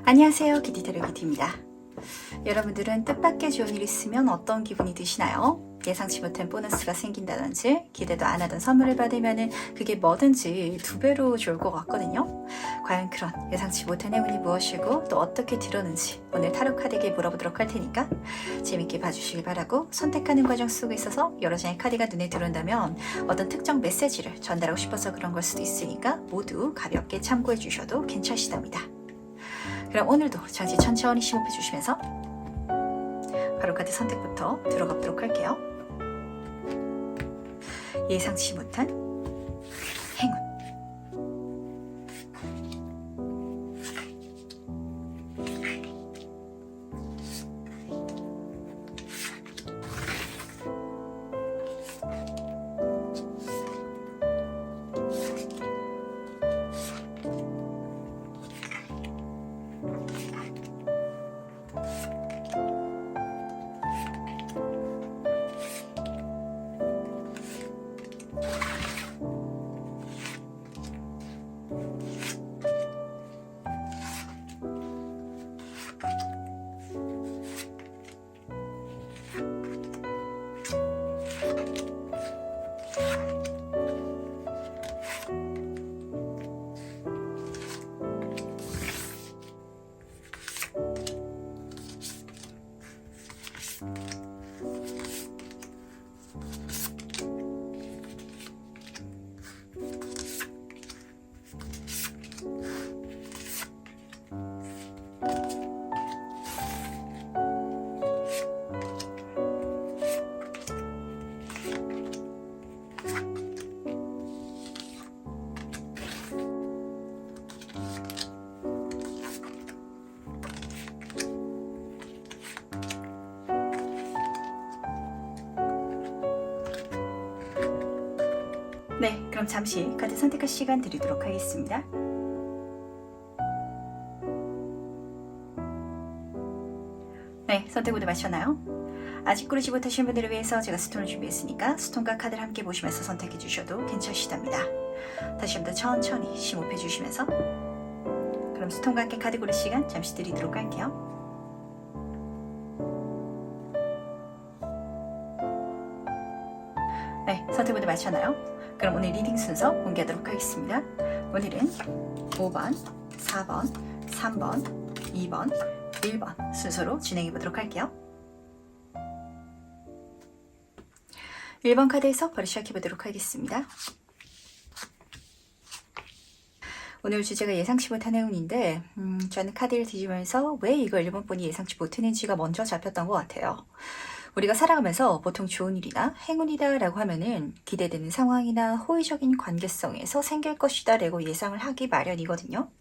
안녕하세요, 기디테르기디입니다. 여러분들은 뜻밖의 좋은 일이 있으면 어떤 기분이 드시나요? 예상치 못한 보너스가 생긴다든지 기대도 안 하던 선물을 받으면 그게 뭐든지 2배로 좋을 것 같거든요. 과연 그런 예상치 못한 행운이 무엇이고 또 어떻게 들었는지 오늘 타로 카드에게 물어보도록 할 테니까 재밌게 봐주시길 바라고, 선택하는 과정 속에 있어서 여러 장의 카드가 눈에 들어온다면 어떤 특정 메시지를 전달하고 싶어서 그런 걸 수도 있으니까 모두 가볍게 참고해 주셔도 괜찮으시답니다. 그럼 오늘도 잠시 천천히 심호흡해 주시면서 바로 카드 선택부터 들어가 보도록 할게요. 예상치 못한 행운. 네, 그럼 잠시 카드 선택할 시간 드리도록 하겠습니다. 네, 선택 모두 마쳤나요? 아직 고르지 못하신 분들을 위해서 제가 스톤을 준비했으니까 스톤과 카드를 함께 보시면서 선택해 주셔도 괜찮으시답니다. 다시 한번 더 천천히 심호흡해 주시면서 그럼 스톤과 함께 카드 고를 시간 잠시 드리도록 할게요. 네, 선택 모두 마쳤나요? 그럼 오늘 리딩 순서 공개하도록 하겠습니다. 오늘은 5번, 4번, 3번, 2번, 1번 순서로 진행해 보도록 할게요. 1번 카드에서 바로 시작해 보도록 하겠습니다. 오늘 주제가 예상치 못한 행운인데 저는 카드를 뒤지면서 왜 이걸 1번 분이 예상치 못했는지가 먼저 잡혔던 것 같아요. 우리가 살아가면서 보통 좋은 일이나 행운이다 라고 하면은 기대되는 상황이나 호의적인 관계성에서 생길 것이다 라고 예상을 하기 마련이거든요.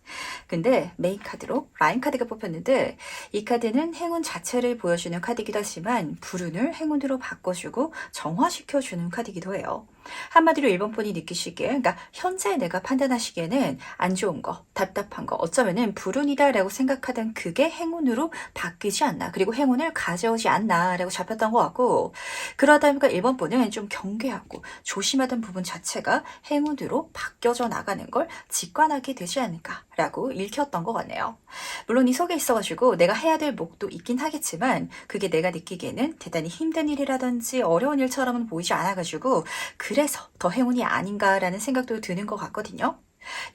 근데 메인 카드로 라인 카드가 뽑혔는데 이 카드는 행운 자체를 보여주는 카드이기도 하지만 불운을 행운으로 바꿔주고 정화시켜주는 카드이기도 해요. 한마디로 1번 분이 느끼시기에, 그러니까 현재 내가 판단하시기에는 안 좋은 거, 답답한 거, 어쩌면은 불운이다 라고 생각하던 그게 행운으로 바뀌지 않나, 그리고 행운을 가져오지 않나 라고 잡혔던 것 같고, 그러다 보니까 1번 분은 좀 경계하고 조심하던 부분 자체가 행운으로 바뀌어져 나가는 걸 직관하게 되지 않을까 라고 읽혔던 것 같네요. 물론 이 속에 있어가지고 내가 해야 될 몫도 있긴 하겠지만 그게 내가 느끼기에는 대단히 힘든 일이라든지 어려운 일처럼은 보이지 않아가지고 그래서 더 행운이 아닌가라는 생각도 드는 것 같거든요.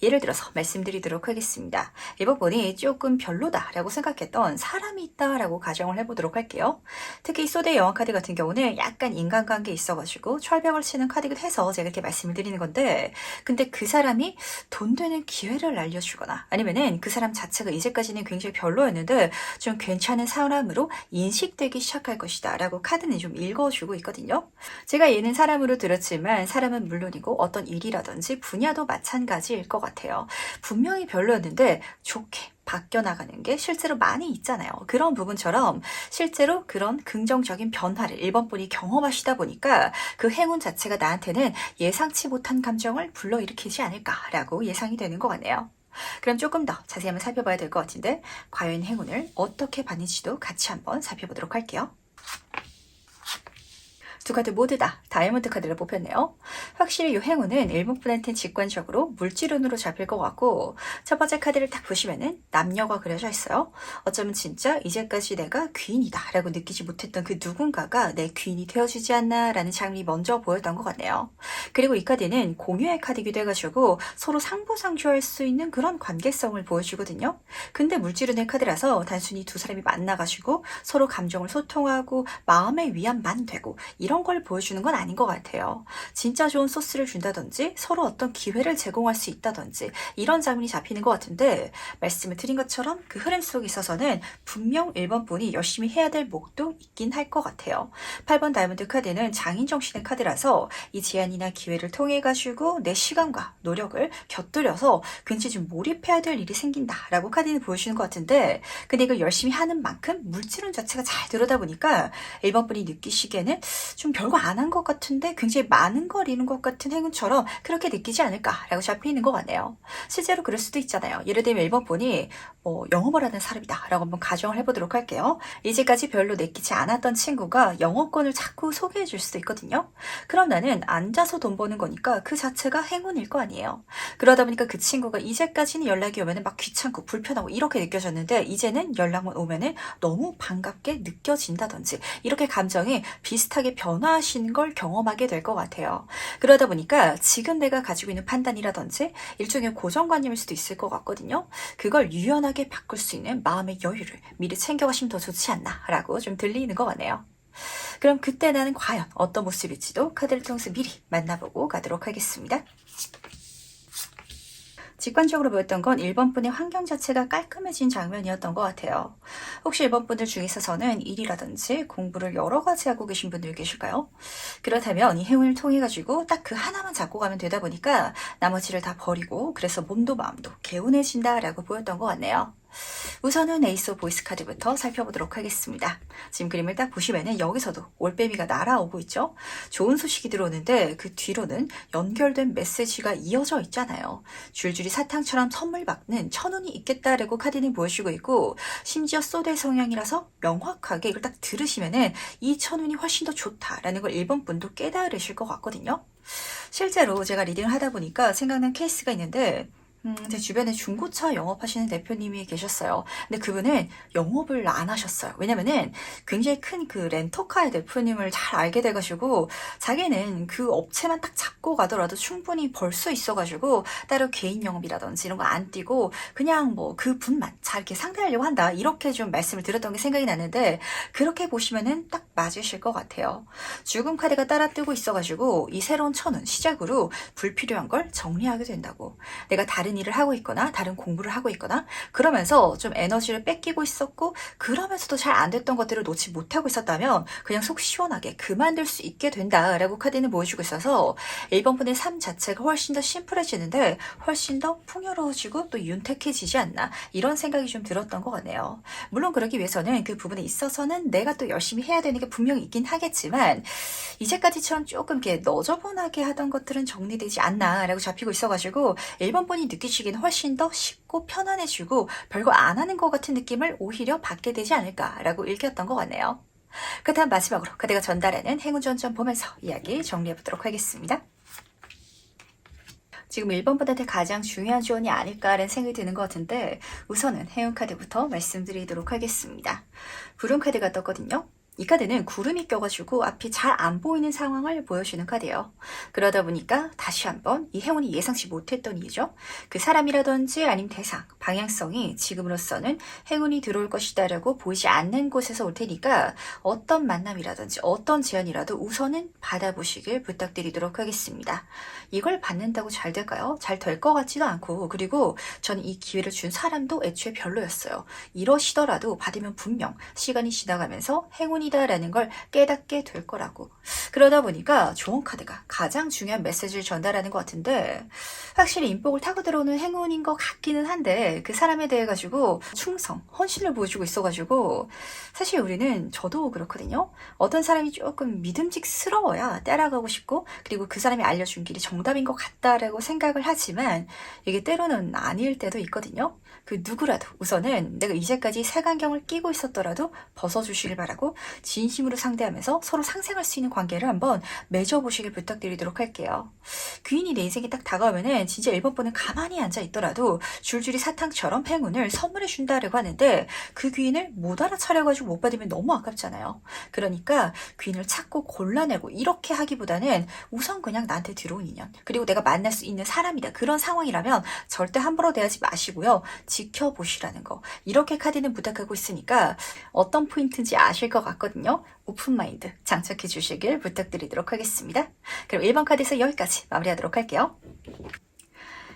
예를 들어서 말씀드리도록 하겠습니다. 이 부분이 조금 별로다라고 생각했던 사람이 있다라고 가정을 해보도록 할게요. 특히 소대 여왕 카드 같은 경우는 약간 인간관계에 있어가지고 철벽을 치는 카드이기도 해서 제가 이렇게 말씀을 드리는 건데, 근데 그 사람이 돈 되는 기회를 알려주거나 아니면은 그 사람 자체가 이제까지는 굉장히 별로였는데 좀 괜찮은 사람으로 인식되기 시작할 것이다 라고 카드는 좀 읽어주고 있거든요. 제가 얘는 사람으로 들었지만 사람은 물론이고 어떤 일이라든지 분야도 마찬가지 것 같아요. 분명히 별로였는데 좋게 바뀌어 나가는 게 실제로 많이 있잖아요. 그런 부분처럼 실제로 그런 긍정적인 변화를 1번 분이 경험하시다 보니까 그 행운 자체가 나한테는 예상치 못한 감정을 불러일으키지 않을까라고 예상이 되는 것 같네요. 그럼 조금 더 자세히 한번 살펴봐야 될 것 같은데 과연 행운을 어떻게 받는지도 같이 한번 살펴보도록 할게요. 두 카드 모두 다 다이아몬드 카드를 뽑혔네요. 확실히 이 행운은 일본분한테는 직관적으로 물질운으로 잡힐 것 같고, 첫 번째 카드를 딱 보시면은 남녀가 그려져 있어요. 어쩌면 진짜 이제까지 내가 귀인이다 라고 느끼지 못했던 그 누군가가 내 귀인이 되어주지 않나 라는 장면이 먼저 보였던 것 같네요. 그리고 이 카드는 공유의 카드이기도 해가지고 서로 상부상조할 수 있는 그런 관계성을 보여주거든요. 근데 물질운의 카드라서 단순히 두 사람이 만나가지고 서로 감정을 소통하고 마음의 위안만 되고 이런 걸 보여주는 건 아닌 것 같아요. 진짜 좋은 소스를 준다든지 서로 어떤 기회를 제공할 수 있다든지 이런 장면이 잡히는 것 같은데, 말씀을 드린 것처럼 그 흐름 속에 있어서는 분명 1번 분이 열심히 해야 될 목도 있긴 할 것 같아요. 8번 다이아몬드 카드는 장인정신의 카드라서 이 제안이나 기회를 통해 가지고 내 시간과 노력을 곁들여서 굉장히 좀 몰입해야 될 일이 생긴다라고 카드는 보여주는 것 같은데, 근데 이걸 열심히 하는 만큼 물질운 자체가 잘 들어다 보니까 1번 분이 느끼시기에는 좀 별거 안 한 것 같은데 굉장히 많은 걸 이룬 것 같은 행운처럼 그렇게 느끼지 않을까라고 잡혀있는 것 같네요. 실제로 그럴 수도 있잖아요. 예를 들면 1번 분이 영업을 하는 사람이다 라고 한번 가정을 해보도록 할게요. 이제까지 별로 내키지 않았던 친구가 영업권을 자꾸 소개해 줄 수도 있거든요. 그럼 나는 앉아서 돈 버는 거니까 그 자체가 행운일 거 아니에요. 그러다 보니까 그 친구가 이제까지는 연락이 오면은 막 귀찮고 불편하고 이렇게 느껴졌는데, 이제는 연락만 오면은 너무 반갑게 느껴진다든지 이렇게 감정이 비슷하게 변화하시는 걸 경험하게 될 것 같아요. 그러다 보니까 지금 내가 가지고 있는 판단이라든지 일종의 고정관념일 수도 있을 것 같거든요. 그걸 유연하게 바꿀 수 있는 마음의 여유를 미리 챙겨가시면 더 좋지 않나 라고 좀 들리는 것 같네요. 그럼 그때 나는 과연 어떤 모습일지도 카드를 통해서 미리 만나보고 가도록 하겠습니다. 직관적으로 보였던 건 1번 분의 환경 자체가 깔끔해진 장면이었던 것 같아요. 혹시 1번 분들 중에서는 일이라든지 공부를 여러 가지 하고 계신 분들 계실까요? 그렇다면 이 행운을 통해 가지고 딱 그 하나만 잡고 가면 되다 보니까 나머지를 다 버리고, 그래서 몸도 마음도 개운해진다라고 보였던 것 같네요. 우선은 에이스 오브 보이스 카드부터 살펴보도록 하겠습니다. 지금 그림을 딱 보시면은 여기서도 올빼미가 날아오고 있죠. 좋은 소식이 들어오는데 그 뒤로는 연결된 메시지가 이어져 있잖아요. 줄줄이 사탕처럼 선물 받는 천운이 있겠다라고 카드는 보여주고 있고, 심지어 소대 성향이라서 명확하게 이걸 딱 들으시면은 이 천운이 훨씬 더 좋다라는 걸 1번 분도 깨달으실 것 같거든요. 실제로 제가 리딩을 하다 보니까 생각난 케이스가 있는데, 제 주변에 중고차 영업하시는 대표님이 계셨어요. 근데 그분은 영업을 안 하셨어요. 왜냐면은 굉장히 큰 그 렌터카의 대표님을 잘 알게 돼가지고 자기는 그 업체만 딱 잡고 가더라도 충분히 벌 수 있어가지고 따로 개인 영업이라든지 이런 거 안 뛰고 그냥 뭐 그 분만 잘 이렇게 상대하려고 한다, 이렇게 좀 말씀을 드렸던 게 생각이 나는데, 그렇게 보시면은 딱 맞으실 것 같아요. 죽음 카드가 따라 뜨고 있어가지고 이 새로운 천운 시작으로 불필요한 걸 정리하게 된다고. 내가 다른 일을 하고 있거나 다른 공부를 하고 있거나 그러면서 좀 에너지를 뺏기고 있었고, 그러면서도 잘 안 됐던 것들을 놓지 못하고 있었다면 그냥 속 시원하게 그만둘 수 있게 된다라고 카드는 보여주고 있어서 1번 분의 삶 자체가 훨씬 더 심플해지는데 훨씬 더 풍요로워지고 또 윤택해지지 않나, 이런 생각이 좀 들었던 것 같네요. 물론 그러기 위해서는 그 부분에 있어서는 내가 또 열심히 해야 되는 게 분명히 있긴 하겠지만, 이제까지처럼 조금 이렇게 너저분하게 하던 것들은 정리되지 않나라고 잡히고 있어가지고 1번 분이 느끼시기에는 훨씬 더 쉽고 편안해지고 별거 안 하는 것 같은 느낌을 오히려 받게 되지 않을까라고 읽혔던 것 같네요. 그다음 마지막으로 카드가 전달하는 행운 전점 보면서 이야기 정리해보도록 하겠습니다. 지금 1번 분한테 가장 중요한 조언이 아닐까라는 생각이 드는 것 같은데, 우선은 행운 카드부터 말씀드리도록 하겠습니다. 구름 카드가 떴거든요. 이 카드는 구름이 껴가지고 앞이 잘 안 보이는 상황을 보여주는 카드예요. 그러다 보니까 다시 한번 이 행운이 예상치 못했던 이유죠. 그 사람이라든지 아니면 대상, 방향성이 지금으로서는 행운이 들어올 것이다 라고 보이지 않는 곳에서 올 테니까 어떤 만남이라든지 어떤 제안이라도 우선은 받아보시길 부탁드리도록 하겠습니다. 이걸 받는다고 잘 될까요? 잘 될 것 같지도 않고, 그리고 저는 이 기회를 준 사람도 애초에 별로였어요. 이러시더라도 받으면 분명 시간이 지나가면서 행운이다라는 걸 깨닫게 될 거라고. 그러다 보니까 좋은 카드가 가장 중요한 메시지를 전달하는 것 같은데, 확실히 인복을 타고 들어오는 행운인 것 같기는 한데 그 사람에 대해 가지고 충성, 헌신을 보여주고 있어가지고, 사실 우리는, 저도 그렇거든요. 어떤 사람이 조금 믿음직스러워야 따라가고 싶고, 그리고 그 사람이 알려준 길이 정답인 것 같다라고 생각을 하지만 이게 때로는 아닐 때도 있거든요. 그 누구라도 우선은 내가 이제까지 색안경을 끼고 있었더라도 벗어주시길 바라고 진심으로 상대하면서 서로 상생할 수 있는 관계를 한번 맺어보시길 부탁드리도록 할게요. 귀인이 내 인생에 딱 다가오면은 진짜 1번분은 가만히 앉아 있더라도 줄줄이 사탕처럼 행운을 선물해 준다라고 하는데 그 귀인을 못 알아차려가지고 못 받으면 너무 아깝잖아요. 그러니까 귀인을 찾고 골라내고 이렇게 하기보다는 우선 그냥 나한테 들어온 인연 그리고 내가 만날 수 있는 사람이다. 그런 상황이라면 절대 함부로 대하지 마시고요. 지켜보시라는 거. 이렇게 카드는 부탁하고 있으니까 어떤 포인트인지 아실 것 같거든요. 오픈마인드 장착해 주시길 부탁드리도록 하겠습니다. 그럼 1번 카드에서 여기까지 마무리하도록 할게요.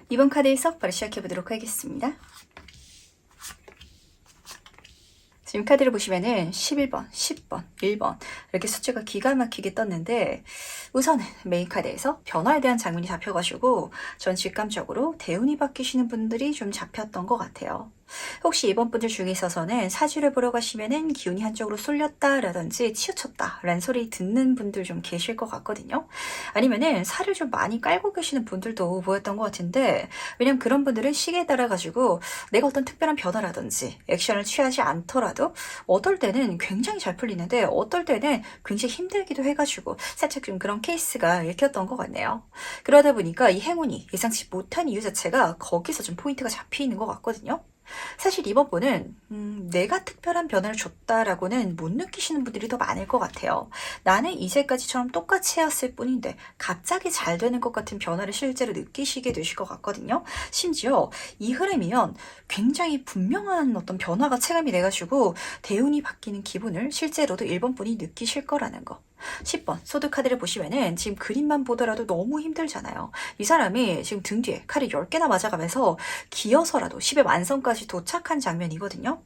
2번 카드에서 바로 시작해 보도록 하겠습니다. 지금 카드를 보시면은 11번, 10번, 1번 이렇게 숫자가 기가 막히게 떴는데 우선은 메인 카드에서 변화에 대한 장면이 잡혀가지고 전 직감적으로 대운이 바뀌시는 분들이 좀 잡혔던 것 같아요. 혹시 이번 분들 중에 있어서는 사주를 보러 가시면은 기운이 한쪽으로 쏠렸다라든지 치우쳤다라는 소리 듣는 분들 좀 계실 것 같거든요. 아니면은 살을 좀 많이 깔고 계시는 분들도 보였던 것 같은데 왜냐면 그런 분들은 시기에 따라 가지고 내가 어떤 특별한 변화라든지 액션을 취하지 않더라도 어떨 때는 굉장히 잘 풀리는데 어떨 때는 굉장히 힘들기도 해가지고 살짝 좀 그런 케이스가 읽혔던 것 같네요. 그러다 보니까 이 행운이 예상치 못한 이유 자체가 거기서 좀 포인트가 잡히는 것 같거든요. 사실 이번 분은 내가 특별한 변화를 줬다라고는 못 느끼시는 분들이 더 많을 것 같아요. 나는 이제까지처럼 똑같이 해왔을 뿐인데 갑자기 잘 되는 것 같은 변화를 실제로 느끼시게 되실 것 같거든요. 심지어 이 흐름이면 굉장히 분명한 어떤 변화가 체감이 돼가지고 대운이 바뀌는 기분을 실제로도 1번 분이 느끼실 거라는 거. 10번 소드카드를 보시면은 지금 그림만 보더라도 너무 힘들잖아요. 이 사람이 지금 등 뒤에 칼이 10개나 맞아가면서 기어서라도 10의 완성까지 도착한 장면이거든요.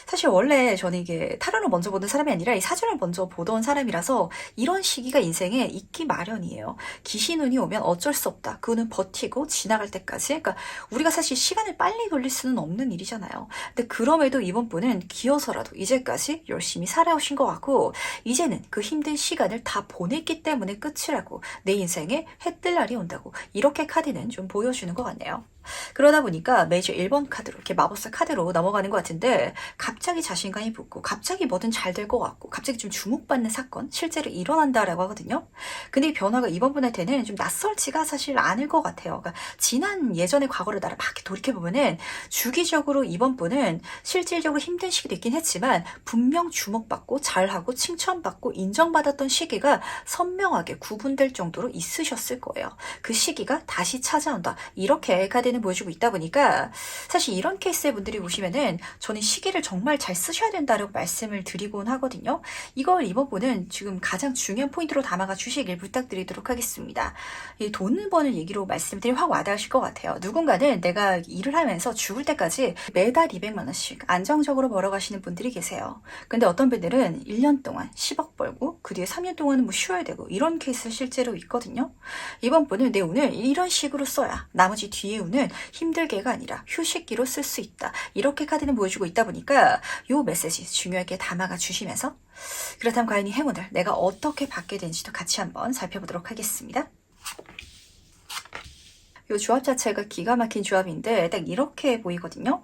사실 원래 저는 이게 타로를 먼저 보는 사람이 아니라 이 사주를 먼저 보던 사람이라서 이런 시기가 인생에 있기 마련이에요. 기신운이 오면 어쩔 수 없다. 그거는 버티고 지나갈 때까지. 그러니까 우리가 사실 시간을 빨리 돌릴 수는 없는 일이잖아요. 근데 그럼에도 이번 분은 기어서라도 이제까지 열심히 살아오신 것 같고 이제는 그 힘든 시간을 다 보냈기 때문에 끝이라고 내 인생에 해뜰 날이 온다고 이렇게 카드는 좀 보여주는 것 같네요. 그러다 보니까 매주 1번 카드로 이렇게 마법사 카드로 넘어가는 것 같은데 갑자기 자신감이 붙고 갑자기 뭐든 잘 될 것 같고 갑자기 좀 주목받는 사건 실제로 일어난다라고 하거든요. 근데 이 변화가 이번 분한테는 좀 낯설지가 사실 않을 것 같아요. 그러니까 지난 예전의 과거를 나를 막 돌이켜보면은 주기적으로 이번 분은 실질적으로 힘든 시기도 있긴 했지만 분명 주목받고 잘하고 칭찬받고 인정받았던 시기가 선명하게 구분될 정도로 있으셨을 거예요. 그 시기가 다시 찾아온다. 이렇게 카드는 보여주고 있다 보니까 사실 이런 케이스의 분들이 보시면은 저는 시기를 정말 잘 쓰셔야 된다고 말씀을 드리곤 하거든요. 이걸 이번 분은 지금 가장 중요한 포인트로 담아가 주시길 부탁드리도록 하겠습니다. 이 돈을 버는 얘기로 말씀드리면 확 와닿으실 것 같아요. 누군가는 내가 일을 하면서 죽을 때까지 매달 200만 원씩 안정적으로 벌어가시는 분들이 계세요. 근데 어떤 분들은 1년 동안 10억 벌고 그 뒤에 3년 동안은 뭐 쉬어야 되고 이런 케이스 실제로 있거든요. 이번 분은 내 운을 이런 식으로 써야 나머지 뒤에 운은 힘들게가 아니라 휴식기로 쓸 수 있다. 이렇게 카드는 보여주고 있다 보니까 이 메시지 중요하게 담아가 주시면서 그렇다면 과연 이 행운을 내가 어떻게 받게 되는지도 같이 한번 살펴보도록 하겠습니다. 이 조합 자체가 기가 막힌 조합인데 딱 이렇게 보이거든요.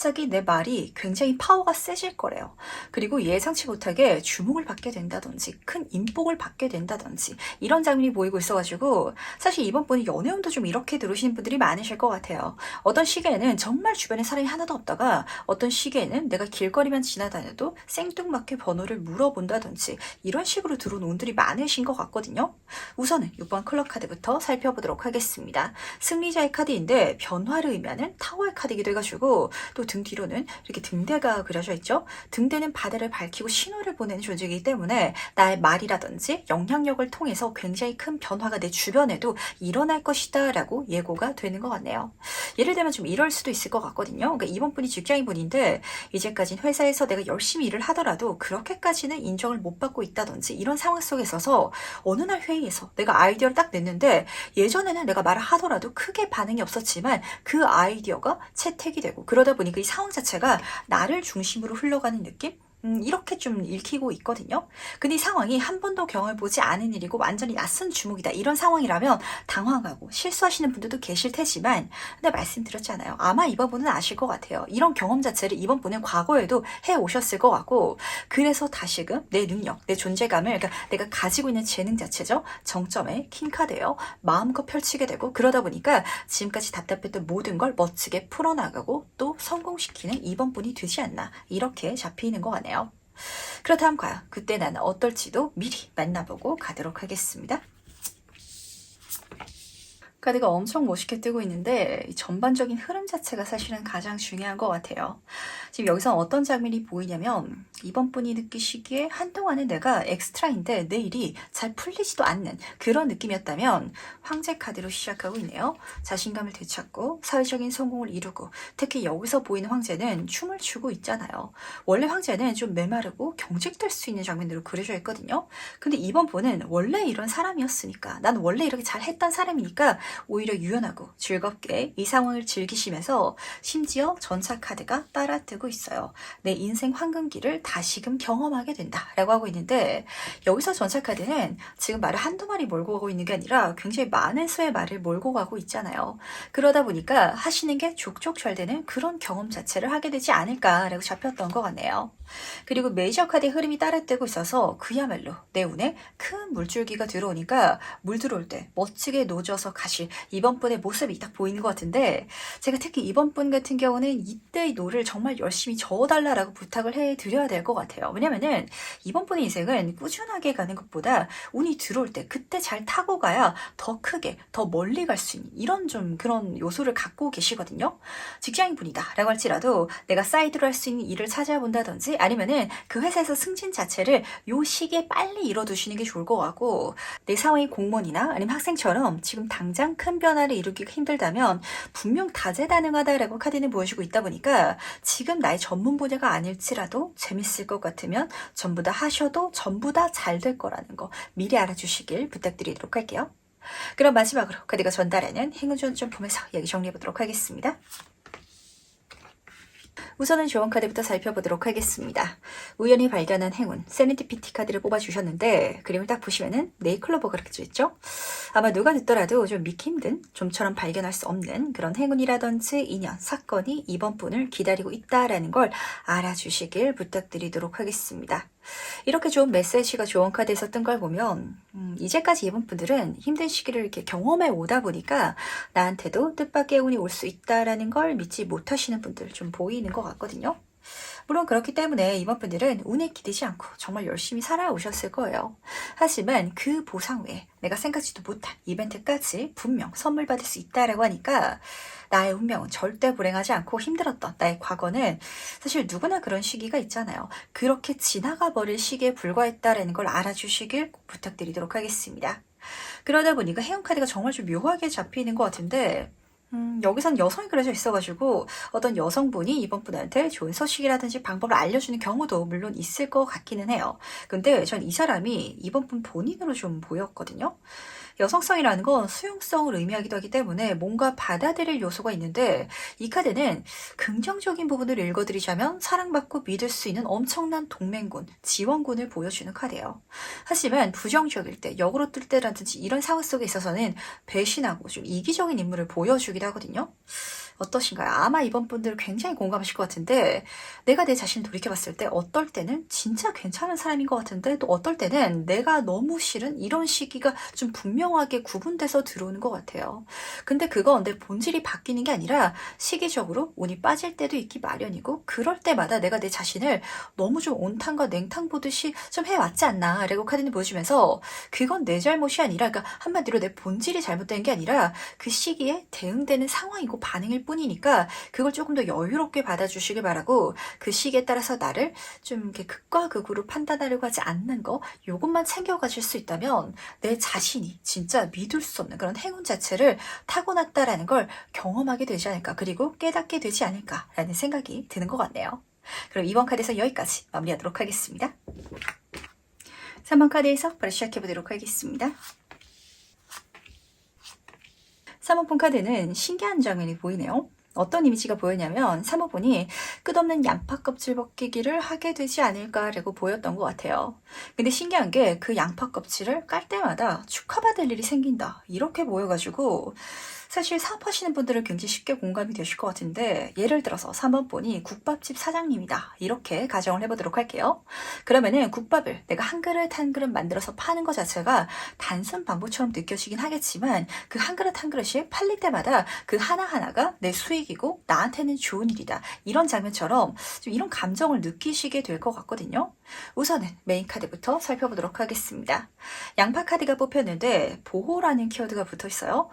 갑자기 내 말이 굉장히 파워가 세질 거래요. 그리고 예상치 못하게 주목을 받게 된다든지 큰 인복을 받게 된다든지 이런 장면이 보이고 있어가지고 사실 이번 분이 연애운도 좀 이렇게 들으시는 분들이 많으실 것 같아요. 어떤 시기에는 정말 주변에 사람이 하나도 없다가 어떤 시기에는 내가 길거리만 지나다녀도 생뚱맞게 번호를 물어본다든지 이런 식으로 들어온 운들이 많으신 것 같거든요. 우선은 6번 클럽 카드부터 살펴보도록 하겠습니다. 승리자의 카드인데 변화를 의미하는 타워의 카드이기도 해가지고 또 등 뒤로는 이렇게 등대가 그려져 있죠. 등대는 바다를 밝히고 신호를 보내는 존재이기 때문에 나의 말이라든지 영향력을 통해서 굉장히 큰 변화가 내 주변에도 일어날 것이다 라고 예고가 되는 것 같네요. 예를 들면 좀 이럴 수도 있을 것 같거든요. 그러니까 이번 분이 직장인분인데 이제까지는 회사에서 내가 열심히 일을 하더라도 그렇게까지는 인정을 못 받고 있다든지 이런 상황 속에 있어서 어느 날 회의에서 내가 아이디어를 딱 냈는데 예전에는 내가 말을 하더라도 크게 반응이 없었지만 그 아이디어가 채택이 되고 그러다 보니까 이 상황 자체가 나를 중심으로 흘러가는 느낌? 이렇게 좀 읽히고 있거든요. 근데 이 상황이 한 번도 경험해보지 않은 일이고 완전히 낯선 주목이다. 이런 상황이라면 당황하고 실수하시는 분들도 계실 테지만, 근데 말씀드렸잖아요. 아마 이번 분은 아실 것 같아요. 이런 경험 자체를 이번 분은 과거에도 해오셨을 것 같고, 그래서 다시금 내 능력, 내 존재감을, 그러니까 내가 가지고 있는 재능 자체죠. 정점에 킹카드예요. 마음껏 펼치게 되고, 그러다 보니까 지금까지 답답했던 모든 걸 멋지게 풀어나가고 또 성공시키는 이번 분이 되지 않나, 이렇게 잡히는 것 같네요. 그렇다면 과연 그때 나는 어떨지도 미리 만나보고 가도록 하겠습니다. 카드가 엄청 멋있게 뜨고 있는데 이 전반적인 흐름 자체가 사실은 가장 중요한 것 같아요. 지금 여기서 어떤 장면이 보이냐면 이번 분이 느끼시기에 한동안은 내가 엑스트라인데 내 일이 잘 풀리지도 않는 그런 느낌이었다면 황제 카드로 시작하고 있네요. 자신감을 되찾고 사회적인 성공을 이루고, 특히 여기서 보이는 황제는 춤을 추고 있잖아요. 원래 황제는 좀 메마르고 경직될 수 있는 장면으로 그려져 있거든요. 근데 이번 분은 원래 이런 사람이었으니까, 난 원래 이렇게 잘했던 사람이니까 오히려 유연하고 즐겁게 이 상황을 즐기시면서 심지어 전차 카드가 따라뜨고 있어요. 내 인생 황금기를 다시금 경험하게 된다라고 하고 있는데, 여기서 전차 카드는 지금 말을 한두 마리 몰고 가고 있는 게 아니라 굉장히 많은 수의 말을 몰고 가고 있잖아요. 그러다 보니까 하시는 게 족족 잘 되는 그런 경험 자체를 하게 되지 않을까라고 잡혔던 것 같네요. 그리고 메이저 카드의 흐름이 따라뜨고 있어서 그야말로 내 운에 큰 물줄기가 들어오니까 물 들어올 때 멋지게 노져서 가실 이번 분의 모습이 딱 보이는 것 같은데, 제가 특히 이번 분 같은 경우는 이때의 노를 정말 열심히 저어달라고 부탁을 해드려야 될 것 같아요. 왜냐면은 이번 분의 인생은 꾸준하게 가는 것보다 운이 들어올 때 그때 잘 타고 가야 더 크게 더 멀리 갈 수 있는 이런 좀 그런 요소를 갖고 계시거든요. 직장인 분이다 라고 할지라도 내가 사이드로 할 수 있는 일을 찾아본다든지, 아니면은 그 회사에서 승진 자체를 요 시기에 빨리 이뤄두시는 게 좋을 것 같고, 내 사회의 공무원이나 아니면 학생처럼 지금 당장 큰 변화를 이루기가 힘들다면 분명 다재다능하다라고 카드는 보여주고 있다 보니까 지금 나의 전문 분야가 아닐지라도 재밌을 것 같으면 전부 다 하셔도 전부 다 잘 될 거라는 거 미리 알아주시길 부탁드리도록 할게요. 그럼 마지막으로 카드가 전달하는 행운전 좀 보면서 얘기 정리해보도록 하겠습니다. 우선은 좋은 카드부터 살펴보도록 하겠습니다. 우연히 발견한 행운, 세렌디피티 카드를 뽑아주셨는데 그림을 딱 보시면은 네이클로버가 그려져 있죠? 아마 누가 듣더라도 좀 믿기 힘든, 좀처럼 발견할 수 없는 그런 행운이라든지 인연, 사건이 이번 분을 기다리고 있다라는 걸 알아주시길 부탁드리도록 하겠습니다. 이렇게 좋은 메시지가 좋은 카드에서 뜬 걸 보면 이제까지 이번 분들은 힘든 시기를 이렇게 경험해 오다 보니까 나한테도 뜻밖의 운이 올 수 있다라는 걸 믿지 못하시는 분들 좀 보이는 것 같거든요. 물론 그렇기 때문에 이번 분들은 운에 기대지 않고 정말 열심히 살아오셨을 거예요. 하지만 그 보상 외에 내가 생각지도 못한 이벤트까지 분명 선물 받을 수 있다라고 하니까 나의 운명은 절대 불행하지 않고 힘들었던 나의 과거는 사실 누구나 그런 시기가 있잖아요. 그렇게 지나가 버릴 시기에 불과했다라는 걸 알아주시길 꼭 부탁드리도록 하겠습니다. 그러다 보니까 행운카드가 정말 좀 묘하게 잡히는 것 같은데, 여기선 여성이 그려져 있어가지고 어떤 여성분이 이번 분한테 좋은 소식이라든지 방법을 알려주는 경우도 물론 있을 것 같기는 해요. 근데 전 이 사람이 이번 분 본인으로 좀 보였거든요. 여성성이라는 건 수용성을 의미하기도 하기 때문에 뭔가 받아들일 요소가 있는데, 이 카드는 긍정적인 부분을 읽어드리자면 사랑받고 믿을 수 있는 엄청난 동맹군, 지원군을 보여주는 카드예요. 하지만 부정적일 때, 역으로 뜰 때라든지 이런 상황 속에 있어서는 배신하고 좀 이기적인 인물을 보여주기도 하거든요. 어떠신가요? 아마 이번 분들 굉장히 공감하실 것 같은데, 내가 내 자신을 돌이켜봤을 때 어떨 때는 진짜 괜찮은 사람인 것 같은데 또 어떨 때는 내가 너무 싫은 이런 시기가 좀 분명하게 구분돼서 들어오는 것 같아요. 근데 그건 내 본질이 바뀌는 게 아니라 시기적으로 운이 빠질 때도 있기 마련이고, 그럴 때마다 내가 내 자신을 너무 좀 온탕과 냉탕 보듯이 좀 해왔지 않나 라고 카드는 보여주면서, 그건 내 잘못이 아니라, 그러니까 한마디로 내 본질이 잘못된 게 아니라 그 시기에 대응되는 상황이고 반응일 뿐이니까 그걸 조금 더 여유롭게 받아주시길 바라고, 그 시기에 따라서 나를 좀 이렇게 극과 극으로 판단하려고 하지 않는 거, 요것만 챙겨가실 수 있다면 내 자신이 진짜 믿을 수 없는 그런 행운 자체를 타고났다라는 걸 경험하게 되지 않을까, 그리고 깨닫게 되지 않을까라는 생각이 드는 것 같네요. 그럼 이번 카드에서 여기까지 마무리하도록 하겠습니다. 3번 카드에서 바로 시작해보도록 하겠습니다. 3번 카드는 신기한 장면이 보이네요. 어떤 이미지가 보였냐면 사모분이 끝없는 양파 껍질 벗기기를 하게 되지 않을까라고 보였던 것 같아요. 근데 신기한 게 그 양파 껍질을 깔 때마다 축하받을 일이 생긴다. 이렇게 보여가지고 사실 사업하시는 분들은 굉장히 쉽게 공감이 되실 것 같은데 예를 들어서 3번 분이 국밥집 사장님이다. 이렇게 가정을 해보도록 할게요. 그러면은 국밥을 내가 한 그릇 한 그릇 만들어서 파는 것 자체가 단순 방법처럼 느껴지긴 하겠지만 그 한 그릇 한 그릇씩 팔릴 때마다 그 하나하나가 내 수익이고 나한테는 좋은 일이다. 이런 장면처럼 좀 이런 감정을 느끼시게 될 것 같거든요. 우선은 메인 카드부터 살펴보도록 하겠습니다. 양파 카드가 뽑혔는데 보호라는 키워드가 붙어 있어요.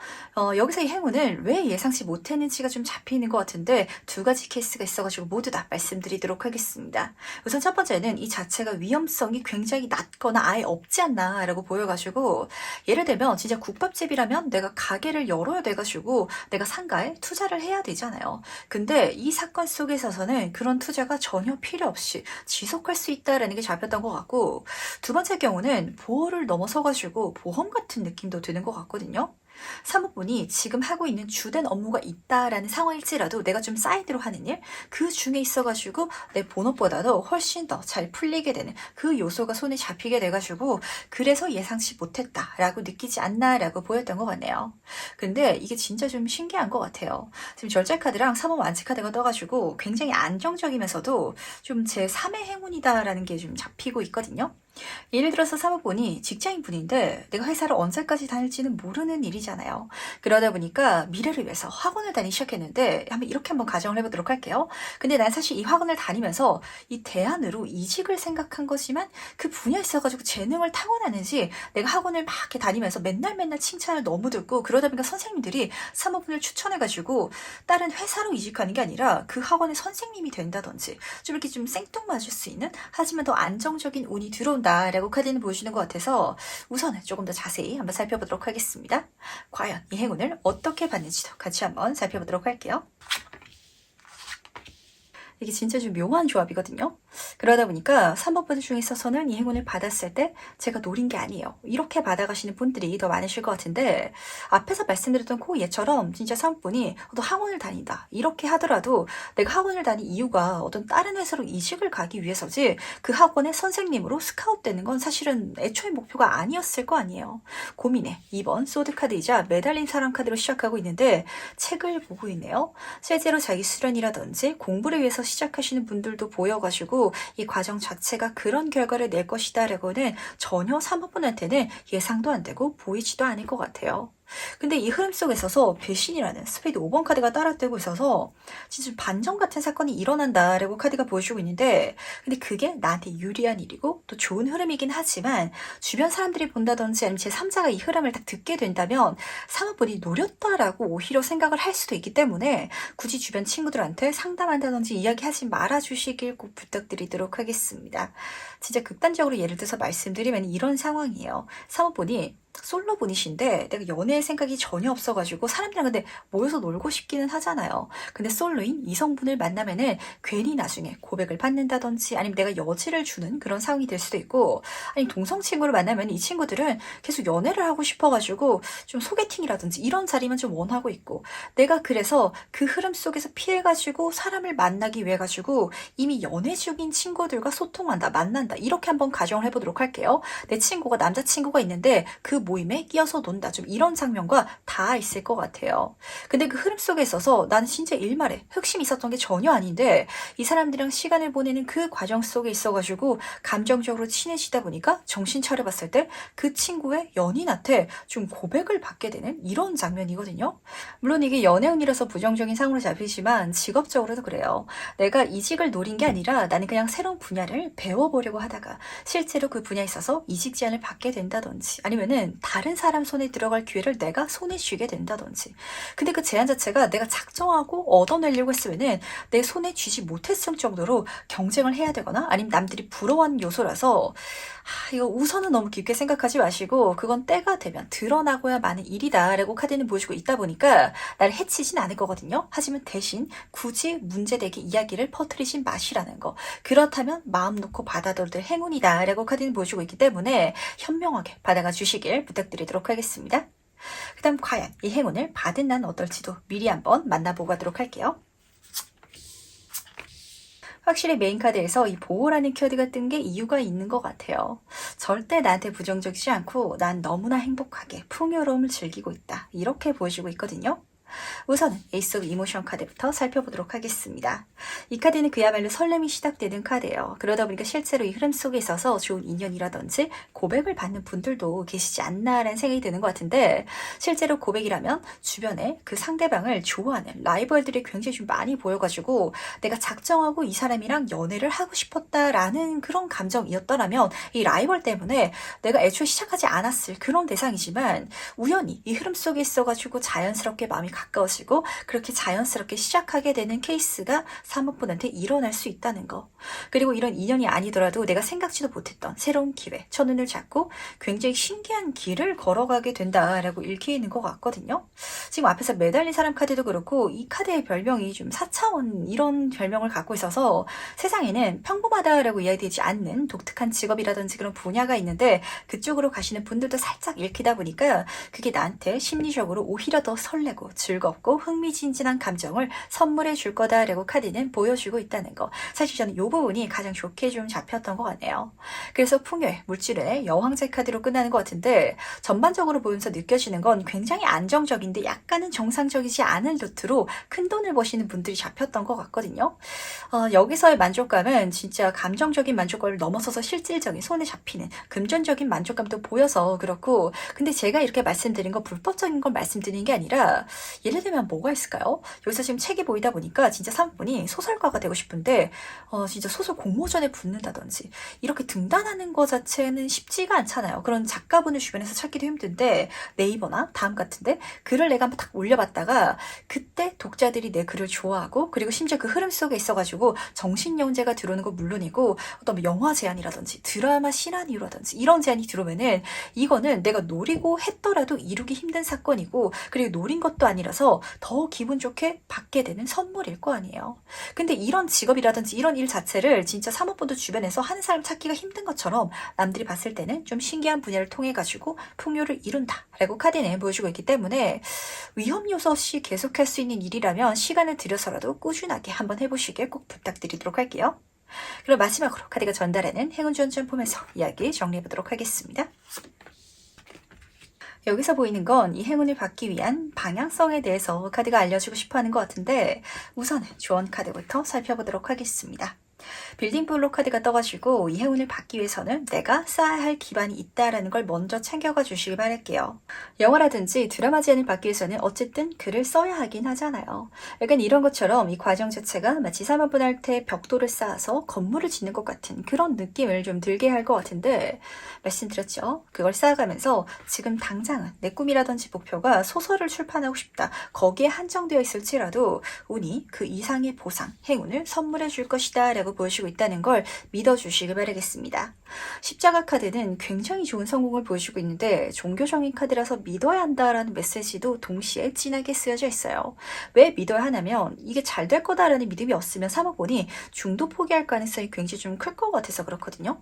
여기서 이 행운을 왜 예상치 못했는지가 좀 잡히는 것 같은데 두 가지 케이스가 있어가지고 모두 다 말씀드리도록 하겠습니다. 우선 첫 번째는 이 자체가 위험성이 굉장히 낮거나 아예 없지 않나 라고 보여가지고 예를 들면 진짜 국밥집이라면 내가 가게를 열어야 돼가지고 내가 상가에 투자를 해야 되잖아요. 근데 이 사건 속에 있어서는 그런 투자가 전혀 필요 없이 지속할 수 있다라는 게 잡혔던 것 같고 두 번째 경우는 보호를 넘어서가지고 보험 같은 느낌도 드는 것 같거든요. 사모분이 지금 하고 있는 주된 업무가 있다라는 상황일지라도 내가 좀 사이드로 하는 일, 그 중에 있어가지고 내 본업보다도 훨씬 더 잘 풀리게 되는 그 요소가 손에 잡히게 돼가지고 그래서 예상치 못했다라고 느끼지 않나라고 보였던 것 같네요. 근데 이게 진짜 좀 신기한 것 같아요. 지금 절제 카드랑 사모 완치 카드가 떠가지고 굉장히 안정적이면서도 좀 제 3의 행운이다라는 게 좀 잡히고 있거든요. 예를 들어서 사모분이 직장인분인데 내가 회사를 언제까지 다닐지는 모르는 일이잖아요. 그러다 보니까 미래를 위해서 학원을 다니기 시작했는데 이렇게 한번 가정을 해보도록 할게요. 근데 난 사실 이 학원을 다니면서 이 대안으로 이직을 생각한 거지만 그 분야에 있어가지고 재능을 타고나는지 내가 학원을 막 이렇게 다니면서 맨날 칭찬을 너무 듣고 그러다 보니까 선생님들이 사모분을 추천해가지고 다른 회사로 이직하는 게 아니라 그 학원의 선생님이 된다든지 좀 이렇게 좀 생뚱맞을 수 있는 하지만 더 안정적인 운이 들어온다 라고 카드는 보여주는 것 같아서 우선은 조금 더 자세히 한번 살펴보도록 하겠습니다. 과연 이 행운을 어떻게 받는지도 같이 한번 살펴보도록 할게요. 이게 진짜 좀 묘한 조합이거든요. 그러다 보니까 3번 분들 중에 있어서는 이 행운을 받았을 때 제가 노린 게 아니에요. 이렇게 받아가시는 분들이 더 많으실 것 같은데 앞에서 말씀드렸던 그 예처럼 진짜 3분이 너 학원을 다닌다. 이렇게 하더라도 내가 학원을 다닌 이유가 어떤 다른 회사로 이직을 가기 위해서지 그 학원의 선생님으로 스카웃 되는 건 사실은 애초에 목표가 아니었을 거 아니에요. 고민해. 2번 소드 카드이자 매달린 사람 카드로 시작하고 있는데 책을 보고 있네요. 실제로 자기 수련이라든지 공부를 위해서 시작하시는 분들도 보여가지고 이 과정 자체가 그런 결과를 낼 것이다 라고는 전혀 사모분한테는 예상도 안 되고 보이지도 않을 것 같아요. 근데 이 흐름 속에 있어서 배신이라는 스페이드 5번 카드가 따라뜨고 있어서 진짜 반전 같은 사건이 일어난다라고 카드가 보여주고 있는데 근데 그게 나한테 유리한 일이고 또 좋은 흐름이긴 하지만 주변 사람들이 본다든지 아니면 제3자가 이 흐름을 딱 듣게 된다면 사모분이 노렸다라고 오히려 생각을 할 수도 있기 때문에 굳이 주변 친구들한테 상담한다든지 이야기하지 말아주시길 꼭 부탁드리도록 하겠습니다. 진짜 극단적으로 예를 들어서 말씀드리면 이런 상황이에요. 사모분이 솔로 분이신데 내가 연애의 생각이 전혀 없어가지고 사람들이랑 근데 모여서 놀고 싶기는 하잖아요. 근데 솔로인 이성분을 만나면은 괜히 나중에 고백을 받는다든지 아니면 내가 여지를 주는 그런 상황이 될 수도 있고 아니 동성 친구를 만나면 이 친구들은 계속 연애를 하고 싶어가지고 좀 소개팅이라든지 이런 자리만 좀 원하고 있고 내가 그래서 그 흐름 속에서 피해가지고 사람을 만나기 위해 가지고 이미 연애 중인 친구들과 소통한다 만난다 이렇게 한번 가정을 해보도록 할게요. 내 친구가 남자친구가 있는데 그 모임에 끼어서 논다. 좀 이런 장면과 다 있을 것 같아요. 근데 그 흐름 속에 있어서 나는 진짜 일말에 흑심이 있었던 게 전혀 아닌데 이 사람들이랑 시간을 보내는 그 과정 속에 있어가지고 감정적으로 친해지다 보니까 정신 차려봤을 때 그 친구의 연인한테 좀 고백을 받게 되는 이런 장면이거든요. 물론 이게 연애운이라서 부정적인 상으로 잡히지만 직업적으로도 그래요. 내가 이직을 노린 게 아니라 나는 그냥 새로운 분야를 배워보려고 하다가 실제로 그 분야에 있어서 이직 제안을 받게 된다든지 아니면은 다른 사람 손에 들어갈 기회를 내가 손에 쥐게 된다든지 근데 그 제안 자체가 내가 작정하고 얻어내려고 했으면은 내 손에 쥐지 못했을 정도로 경쟁을 해야 되거나 아니면 남들이 부러워하는 요소라서 이거 우선은 너무 깊게 생각하지 마시고 그건 때가 되면 드러나고야 마는 일이다 라고 카드는 보여주고 있다 보니까 나를 해치진 않을 거거든요. 하지만 대신 굳이 문제되게 이야기를 퍼뜨리진 마시라는 거 그렇다면 마음 놓고 받아들일 행운이다 라고 카드는 보여주고 있기 때문에 현명하게 받아가 주시길 부탁드리도록 하겠습니다. 그 다음 과연 이 행운을 받은 난 어떨지도 미리 한번 만나보고 가도록 할게요. 확실히 메인 카드에서 이 보호라는 키워드가 뜬 게 이유가 있는 것 같아요. 절대 나한테 부정적이지 않고 난 너무나 행복하게 풍요로움을 즐기고 있다. 이렇게 보여주고 있거든요. 우선은 에이스 오브 이모션 카드부터 살펴보도록 하겠습니다. 이 카드는 그야말로 설렘이 시작되는 카드예요. 그러다 보니까 실제로 이 흐름 속에 있어서 좋은 인연이라든지 고백을 받는 분들도 계시지 않나라는 생각이 드는 것 같은데, 실제로 고백이라면 주변에 그 상대방을 좋아하는 라이벌들이 굉장히 좀 많이 보여가지고 내가 작정하고 이 사람이랑 연애를 하고 싶었다라는 그런 감정이었더라면 이 라이벌 때문에 내가 애초에 시작하지 않았을 그런 대상이지만 우연히 이 흐름 속에 있어가지고 자연스럽게 마음이 가까워지고 그렇게 자연스럽게 시작하게 되는 케이스가 사모분한테 일어날 수 있다는 거. 그리고 이런 인연이 아니더라도 내가 생각지도 못했던 새로운 기회, 첫눈을 잡고 굉장히 신기한 길을 걸어가게 된다라고 읽히는 것 같거든요. 지금 앞에서 매달린 사람 카드도 그렇고 이 카드의 별명이 좀 4차원 이런 별명을 갖고 있어서 세상에는 평범하다라고 이야기되지 않는 독특한 직업이라든지 그런 분야가 있는데 그쪽으로 가시는 분들도 살짝 읽히다 보니까 그게 나한테 심리적으로 오히려 더 설레고 즐겁고 흥미진진한 감정을 선물해 줄 거다라고 카드는 보여주고 있다는 거. 사실 저는 이 부분이 가장 좋게 좀 잡혔던 것 같네요. 그래서 풍요의 물질의 여왕제 카드로 끝나는 것 같은데 전반적으로 보면서 느껴지는 건 굉장히 안정적인데 약간은 정상적이지 않은 루트로 큰 돈을 버시는 분들이 잡혔던 것 같거든요. 여기서의 만족감은 진짜 감정적인 만족감을 넘어서서 실질적인 손에 잡히는 금전적인 만족감도 보여서 그렇고, 근데 제가 이렇게 말씀드린 건 불법적인 걸 말씀드리는 게 아니라 예를 들면 뭐가 있을까요? 여기서 지금 책이 보이다 보니까 진짜 사모분이 소설가가 되고 싶은데 진짜 소설 공모전에 붙는다든지 이렇게 등단하는 것 자체는 쉽지가 않잖아요. 그런 작가분을 주변에서 찾기도 힘든데 네이버나 다음 같은데 글을 내가 한번 딱 올려봤다가 그때 독자들이 내 글을 좋아하고 그리고 심지어 그 흐름 속에 있어가지고 정신연재가 들어오는 건 물론이고 어떤 뭐 영화 제안이라든지 드라마 시나리오라든지 이런 제안이 들어오면은 이거는 내가 노리고 했더라도 이루기 힘든 사건이고 그리고 노린 것도 아니라서 더 기분 좋게 받게 되는 선물일 거 아니에요. 근데 이런 직업이라든지 이런 일 자체를 진짜 사모펀드 주변에서 하는 사람 찾기가 힘든 것처럼 남들이 봤을 때는 좀 신기한 분야를 통해 가지고 풍요를 이룬다라고 카드는 보여주고 있기 때문에 위험 요소 없이 계속할 수 있는 일이라면 시간을 들여서라도 꾸준하게 한번 해보시길 꼭 부탁드리도록 할게요. 그럼 마지막으로 카드가 전달하는 행운 지원점 보면서 이야기 정리해보도록 하겠습니다. 여기서 보이는 건 이 행운을 받기 위한 방향성에 대해서 카드가 알려주고 싶어하는 것 같은데 우선은 조언 카드부터 살펴보도록 하겠습니다. 빌딩 블록 카드가 떠가지고 이 행운을 받기 위해서는 내가 쌓아야 할 기반이 있다라는 걸 먼저 챙겨가 주시기 바랄게요. 영화라든지 드라마 제안을 받기 위해서는 어쨌든 글을 써야 하긴 하잖아요. 약간 이런 것처럼 이 과정 자체가 마치 사모분한테 벽돌을 쌓아서 건물을 짓는 것 같은 그런 느낌을 좀 들게 할 것 같은데 말씀드렸죠. 그걸 쌓아가면서 지금 당장은 내 꿈이라든지 목표가 소설을 출판하고 싶다. 거기에 한정되어 있을지라도 운이 그 이상의 보상, 행운을 선물해 줄 것이다 라고 보여주고 있다는 걸 믿어주시길 바라겠습니다. 십자가 카드는 굉장히 좋은 성공을 보여주고 있는데 종교적인 카드라서 믿어야 한다라는 메시지도 동시에 진하게 쓰여져 있어요. 왜 믿어야 하냐면 이게 잘 될 거다라는 믿음이 없으면 사모분이 중도 포기할 가능성이 굉장히 좀 클 것 같아서 그렇거든요.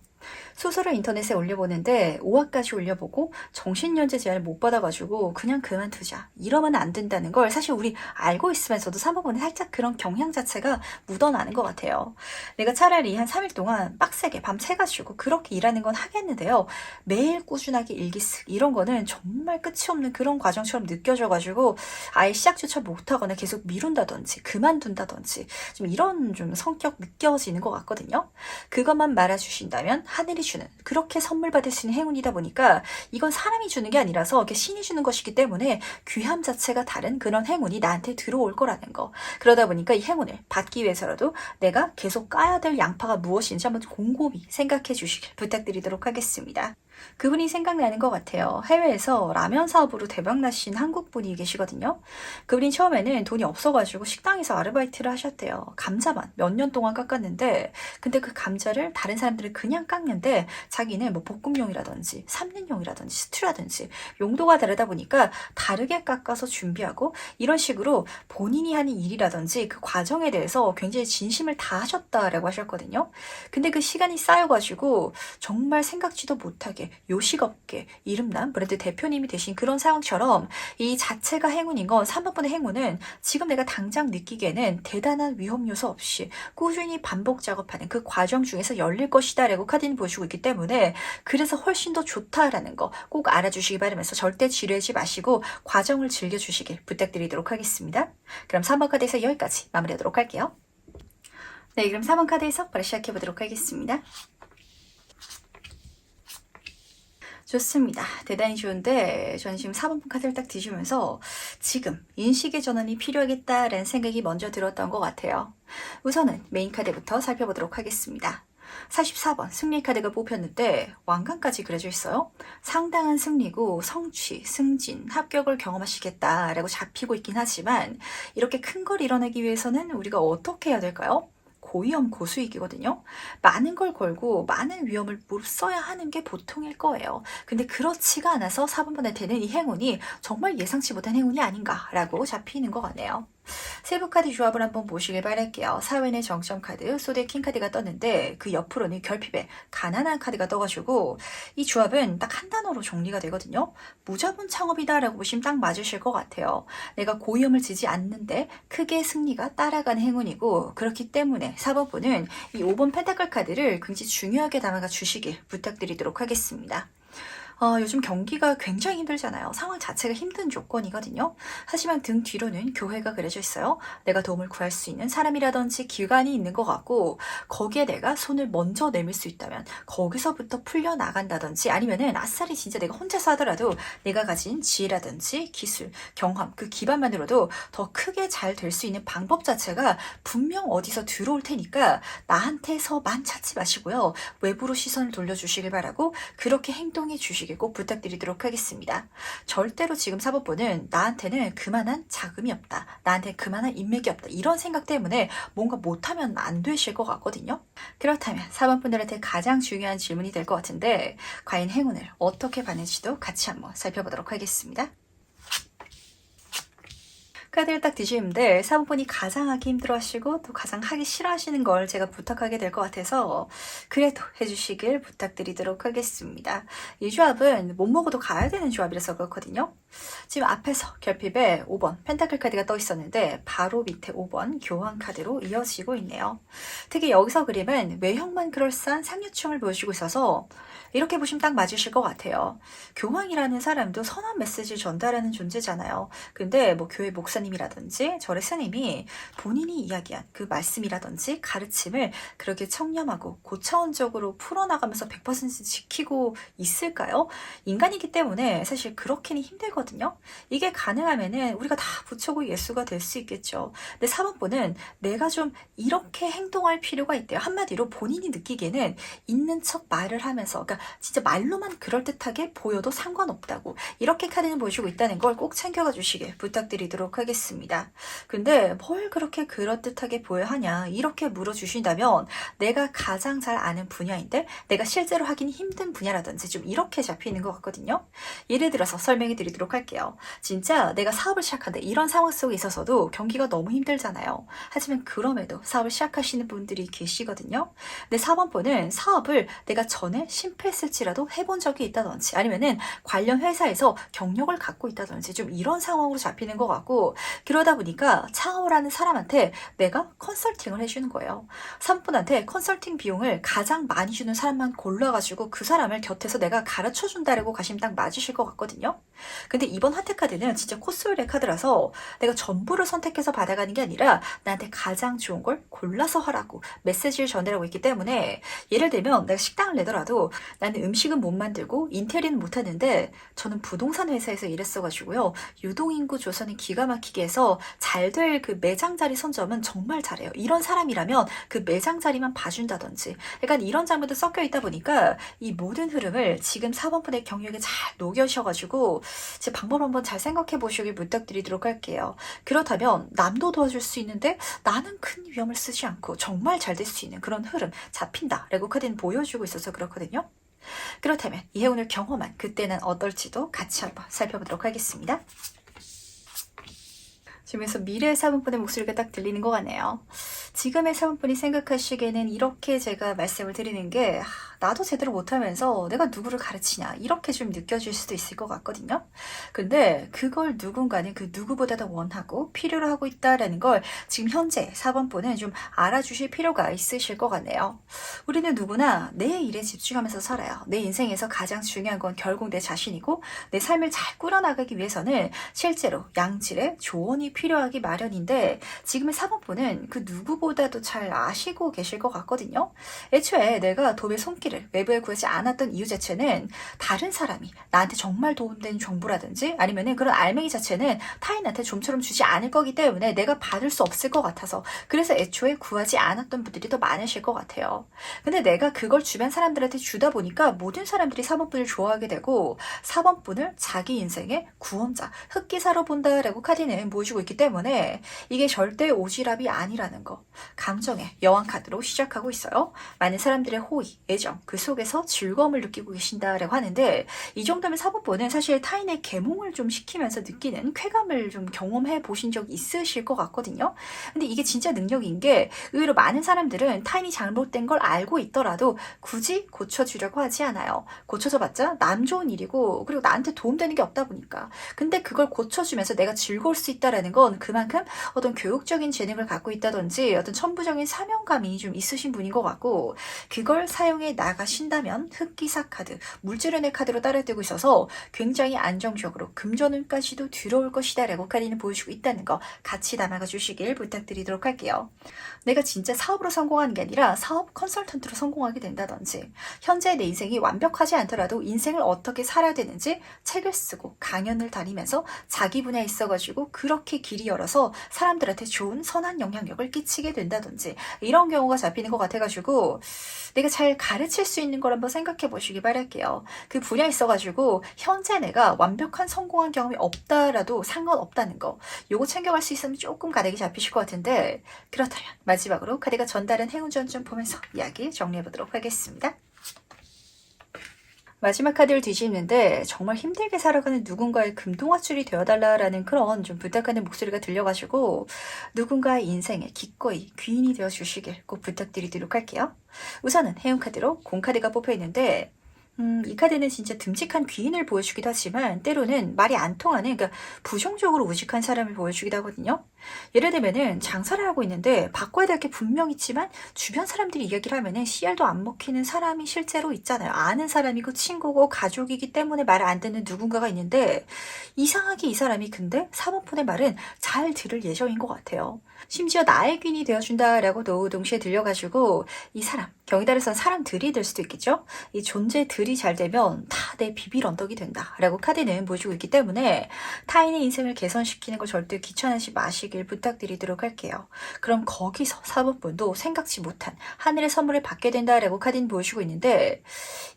소설을 인터넷에 올려보는데 5화까지 올려보고 정신연재 제안을 못 받아가지고 그냥 그만두자 이러면 안 된다는 걸 사실 우리 알고 있으면서도 사모분은 살짝 그런 경향 자체가 묻어나는 것 같아요. 내가 차라리 한 3일 동안 빡세게 밤새가지고 그렇게 일하는 건 하겠는데요. 매일 꾸준하게 일기 쓰기 이런 거는 정말 끝이 없는 그런 과정처럼 느껴져가지고 아예 시작조차 못하거나 계속 미룬다든지 그만둔다든지 좀 이런 좀 성격 느껴지는 것 같거든요. 그것만 말아주신다면 하늘이 주는 그렇게 선물 받을 수 있는 행운이다 보니까 이건 사람이 주는 게 아니라서 이렇게 신이 주는 것이기 때문에 귀함 자체가 다른 그런 행운이 나한테 들어올 거라는 거. 그러다 보니까 이 행운을 받기 위해서라도 내가 계속 까야 될 양파가 무엇인지 한번 곰곰이 생각해 주시길 부탁드리도록 하겠습니다. 그분이 생각나는 것 같아요. 해외에서 라면 사업으로 대박나신 한국분이 계시거든요. 그분이 처음에는 돈이 없어가지고 식당에서 아르바이트를 하셨대요. 감자만 몇 년 동안 깎았는데 근데 그 감자를 다른 사람들은 그냥 깎는 4학년인데 자기는 뭐 볶음용이라든지 삶는용이라든지 스튜라든지 용도가 다르다 보니까 다르게 깎아서 준비하고 이런 식으로 본인이 하는 일이라든지 그 과정에 대해서 굉장히 진심을 다하셨다라고 하셨거든요. 근데 그 시간이 쌓여가지고 정말 생각지도 못하게 요식 없게 이름난 브랜드 대표님이 되신 그런 상황처럼 이 자체가 행운인 건 3번분의 행운은 지금 내가 당장 느끼기에는 대단한 위험 요소 없이 꾸준히 반복 작업하는 그 과정 중에서 열릴 것이다 라고 카드는 보여주고 있기 때문에 그래서 훨씬 더 좋다라는 거 꼭 알아주시기 바라면서 절대 지루하지 마시고 과정을 즐겨주시길 부탁드리도록 하겠습니다. 그럼 3번 카드에서 여기까지 마무리하도록 할게요. 네, 그럼 4번 카드에서 바로 시작해보도록 하겠습니다. 좋습니다. 대단히 좋은데 저는 지금 4번 카드를 딱 뒤지면서 지금 인식의 전환이 필요하겠다라는 생각이 먼저 들었던 것 같아요. 우선은 메인 카드부터 살펴보도록 하겠습니다. 44번 승리 카드가 뽑혔는데 왕관까지 그려져 있어요. 상당한 승리고 성취, 승진, 합격을 경험하시겠다라고 잡히고 있긴 하지만 이렇게 큰 걸 이뤄내기 위해서는 우리가 어떻게 해야 될까요? 고위험 고수익이거든요. 많은 걸 걸고 많은 위험을 무릅써야 하는 게 보통일 거예요. 근데 그렇지가 않아서 4번번에 되는 이 행운이 정말 예상치 못한 행운이 아닌가라고 잡히는 것 같네요. 세부 카드 조합을 한번 보시길 바랄게요. 사회의 정점 카드, 소대 킹 카드가 떴는데 그 옆으로는 결핍의 가난한 카드가 떠가지고 이 조합은 딱 한 단어로 정리가 되거든요. 무자본 창업이다라고 보시면 딱 맞으실 것 같아요. 내가 고위험을 지지 않는데 크게 승리가 따라가는 행운이고 그렇기 때문에 4번분은 이 5번 펜타클 카드를 굉장히 중요하게 담아가 주시길 부탁드리도록 하겠습니다. 요즘 경기가 굉장히 힘들잖아요. 상황 자체가 힘든 조건이거든요. 하지만 등 뒤로는 교회가 그려져 있어요. 내가 도움을 구할 수 있는 사람이라든지 기관이 있는 것 같고 거기에 내가 손을 먼저 내밀 수 있다면 거기서부터 풀려나간다든지 아니면은 아싸리 진짜 내가 혼자서 하더라도 내가 가진 지혜라든지 기술, 경험 그 기반만으로도 더 크게 잘 될 수 있는 방법 자체가 분명 어디서 들어올 테니까 나한테서만 찾지 마시고요. 외부로 시선을 돌려주시길 바라고 그렇게 행동해 주시길 꼭 부탁드리도록 하겠습니다. 절대로 지금 4번분은 나한테는 그만한 자금이 없다. 나한테 그만한 인맥이 없다. 이런 생각 때문에 뭔가 못하면 안 되실 것 같거든요. 그렇다면 4번분들한테 가장 중요한 질문이 될 것 같은데 과연 행운을 어떻게 받는지도 같이 한번 살펴보도록 하겠습니다. 카드를 딱 뒤지는데 4번분이 가장 하기 힘들어하시고 또 가장 하기 싫어하시는 걸 제가 부탁하게 될 것 같아서 그래도 해주시길 부탁드리도록 하겠습니다. 이 조합은 못 먹어도 가야 되는 조합이라서 그렇거든요. 지금 앞에서 결핍에 5번 펜타클 카드가 떠 있었는데 바로 밑에 5번 교황 카드로 이어지고 있네요. 특히 여기서 그림은 외형만 그럴싸한 상류층을 보여주고 있어서 이렇게 보시면 딱 맞으실 것 같아요. 교황이라는 사람도 선한 메시지를 전달하는 존재잖아요. 근데 뭐 교회 목사님이라든지 절의 스님이 본인이 이야기한 그 말씀이라든지 가르침을 그렇게 청렴하고 고차원적으로 풀어나가면서 100% 지키고 있을까요? 인간이기 때문에 사실 그렇게는 힘들거든요. 이게 가능하면은 우리가 다 부처고 예수가 될 수 있겠죠. 근데 4번분은 내가 좀 이렇게 행동할 필요가 있대요. 한마디로 본인이 느끼기에는 있는 척 말을 하면서 그러니까 진짜 말로만 그럴듯하게 보여도 상관없다고 이렇게 카드는 보여주고 있다는 걸 꼭 챙겨가 주시길 부탁드리도록 하겠습니다. 근데 뭘 그렇게 그럴듯하게 보여야 하냐 이렇게 물어주신다면 내가 가장 잘 아는 분야인데 내가 실제로 하긴 힘든 분야라든지 좀 이렇게 잡히는 것 같거든요. 예를 들어서 설명해 드리도록 할게요. 진짜 내가 사업을 시작한데 이런 상황 속에 있어서도 경기가 너무 힘들잖아요. 하지만 그럼에도 사업을 시작하시는 분들이 계시거든요. 근데 4번분은 사업을 내가 전에 실패했을지라도 해본 적이 있다든지 아니면은 관련 회사에서 경력을 갖고 있다든지 좀 이런 상황으로 잡히는 것 같고 그러다 보니까 창업을 사람한테 내가 컨설팅을 해주는 거예요. 3분한테 컨설팅 비용을 가장 많이 주는 사람만 골라가지고 그 사람을 곁에서 내가 가르쳐준다라고 가시면 딱 맞으실 것 같거든요. 근데 이번 하트카드는 진짜 코스웰의 카드라서 내가 전부를 선택해서 받아가는 게 아니라 나한테 가장 좋은 걸 골라서 하라고 메시지를 전달하고 있기 때문에 예를 들면 내가 식당을 내더라도 나는 음식은 못 만들고 인테리어는 못하는데 저는 부동산 회사에서 일했어가지고요. 유동인구 조사는 기가 막히게 해서 잘 될 그 매장 자리 선점은 정말 잘해요. 이런 사람이라면 그 매장 자리만 봐준다든지 약간 이런 장면도 섞여 있다 보니까 이 모든 흐름을 지금 4번분의 경력에 잘 녹여셔가지고 제 방법 한번 잘 생각해 보시길 부탁드리도록 할게요. 그렇다면 남도 도와줄 수 있는데 나는 큰 위험을 쓰지 않고 정말 잘 될 수 있는 그런 흐름 잡힌다 라고 카드는 보여주고 있어서 그렇거든요. 그렇다면 이 행운을 경험한 그때는 어떨지도 같이 한번 살펴보도록 하겠습니다. 지금에서 미래의 사분분의 목소리가 딱 들리는 것 같네요. 지금의 사분분이 생각하시기에는 이렇게 제가 말씀을 드리는 게 나도 제대로 못하면서 내가 누구를 가르치냐 이렇게 좀 느껴질 수도 있을 것 같거든요. 근데 그걸 누군가는 그 누구보다 더 원하고 필요로 하고 있다라는 걸 지금 현재 4번분은 좀 알아주실 필요가 있으실 것 같네요. 우리는 누구나 내 일에 집중하면서 살아요. 내 인생에서 가장 중요한 건 결국 내 자신이고 내 삶을 잘 꾸려나가기 위해서는 실제로 양질의 조언이 필요하기 마련인데 지금의 4번분은 그 누구보다도 잘 아시고 계실 것 같거든요. 애초에 내가 도움의 손길을 외부에 구하지 않았던 이유 자체는 다른 사람이 나한테 정말 도움되는 정보라든지 아니면은 그런 알맹이 자체는 타인한테 좀처럼 주지 않을 거기 때문에 내가 받을 수 없을 것 같아서 그래서 애초에 구하지 않았던 분들이 더 많으실 것 같아요. 근데 내가 그걸 주변 사람들한테 주다 보니까 모든 사람들이 4번분을 좋아하게 되고 4번분을 자기 인생의 구원자, 흑기사로 본다라고 카드는 보여주고 있기 때문에 이게 절대 오지랖이 아니라는 거. 감정의 여왕 카드로 시작하고 있어요. 많은 사람들의 호의, 애정, 그 속에서 즐거움을 느끼고 계신다라고 하는데 이 정도면 4번분은 사실 타인의 계몽을 좀 시키면서 느끼는 쾌감을 좀 경험해 보신 적 있으실 것 같거든요. 근데 이게 진짜 능력인 게 의외로 많은 사람들은 타인이 잘못된 걸 알고 있더라도 굳이 고쳐주려고 하지 않아요. 고쳐줘봤자 남 좋은 일이고 그리고 나한테 도움되는 게 없다 보니까. 근데 그걸 고쳐주면서 내가 즐거울 수 있다라는 건 그만큼 어떤 교육적인 재능을 갖고 있다든지 어떤 천부적인 사명감이 좀 있으신 분인 것 같고 그걸 사용해 나가신다면 흑기사 카드, 물질운의 카드로 따라뜨고 있어서 굉장히 안정적으로 금전운까지도 들어올 것이다 라고 카드는 보여주고 있다는 거 같이 담아가 주시길 부탁드리도록 할게요. 내가 진짜 사업으로 성공하는 게 아니라 사업 컨설턴트로 성공하게 된다든지 현재 내 인생이 완벽하지 않더라도 인생을 어떻게 살아야 되는지 책을 쓰고 강연을 다니면서 자기 분야에 있어가지고 그렇게 길이 열어서 사람들한테 좋은 선한 영향력을 끼치게 된다든지 이런 경우가 잡히는 것 같아가지고 내가 잘 가르칠 수 있는 걸 한번 생각해 보시기 바랄게요. 그 분야에 있어가지고 현재 내가 완벽한 성공한 경험이 없다라도 상관없다는 거 요거 챙겨갈 수 있으면 조금 가닥이 잡히실 것 같은데 그렇다면 마지막으로 카드가 전달한 행운전 좀 보면서 이야기 정리해 보도록 하겠습니다. 마지막 카드를 뒤집는데 정말 힘들게 살아가는 누군가의 금동아줄이 되어달라라는 그런 좀 부탁하는 목소리가 들려가지고 누군가의 인생에 기꺼이 귀인이 되어주시길 꼭 부탁드리도록 할게요. 우선은 행운 카드로 공카드가 뽑혀 있는데 이 카드는 진짜 듬직한 귀인을 보여주기도 하지만 때로는 말이 안 통하는 그러니까 부정적으로 우직한 사람을 보여주기도 하거든요. 예를 들면은 장사를 하고 있는데 바꿔야 될 게 분명 있지만 주변 사람들이 이야기를 하면은 씨알도 안 먹히는 사람이 실제로 있잖아요. 아는 사람이고 친구고 가족이기 때문에 말을 안 듣는 누군가가 있는데 이상하게 이 사람이 근데 사모폰의 말은 잘 들을 예정인 것 같아요. 심지어 나의 귀인이 되어준다라고도 동시에 들려가지고 이 사람 경에 따라서는 사람들이 될 수도 있겠죠. 이 존재들이 잘 되면 다 내 비빌 언덕이 된다라고 카드는 보여주고 있기 때문에 타인의 인생을 개선시키는 걸 절대 귀찮으시 마시길 부탁드리도록 할게요. 그럼 거기서 사법분도 생각지 못한 하늘의 선물을 받게 된다라고 카드는 보여주고 있는데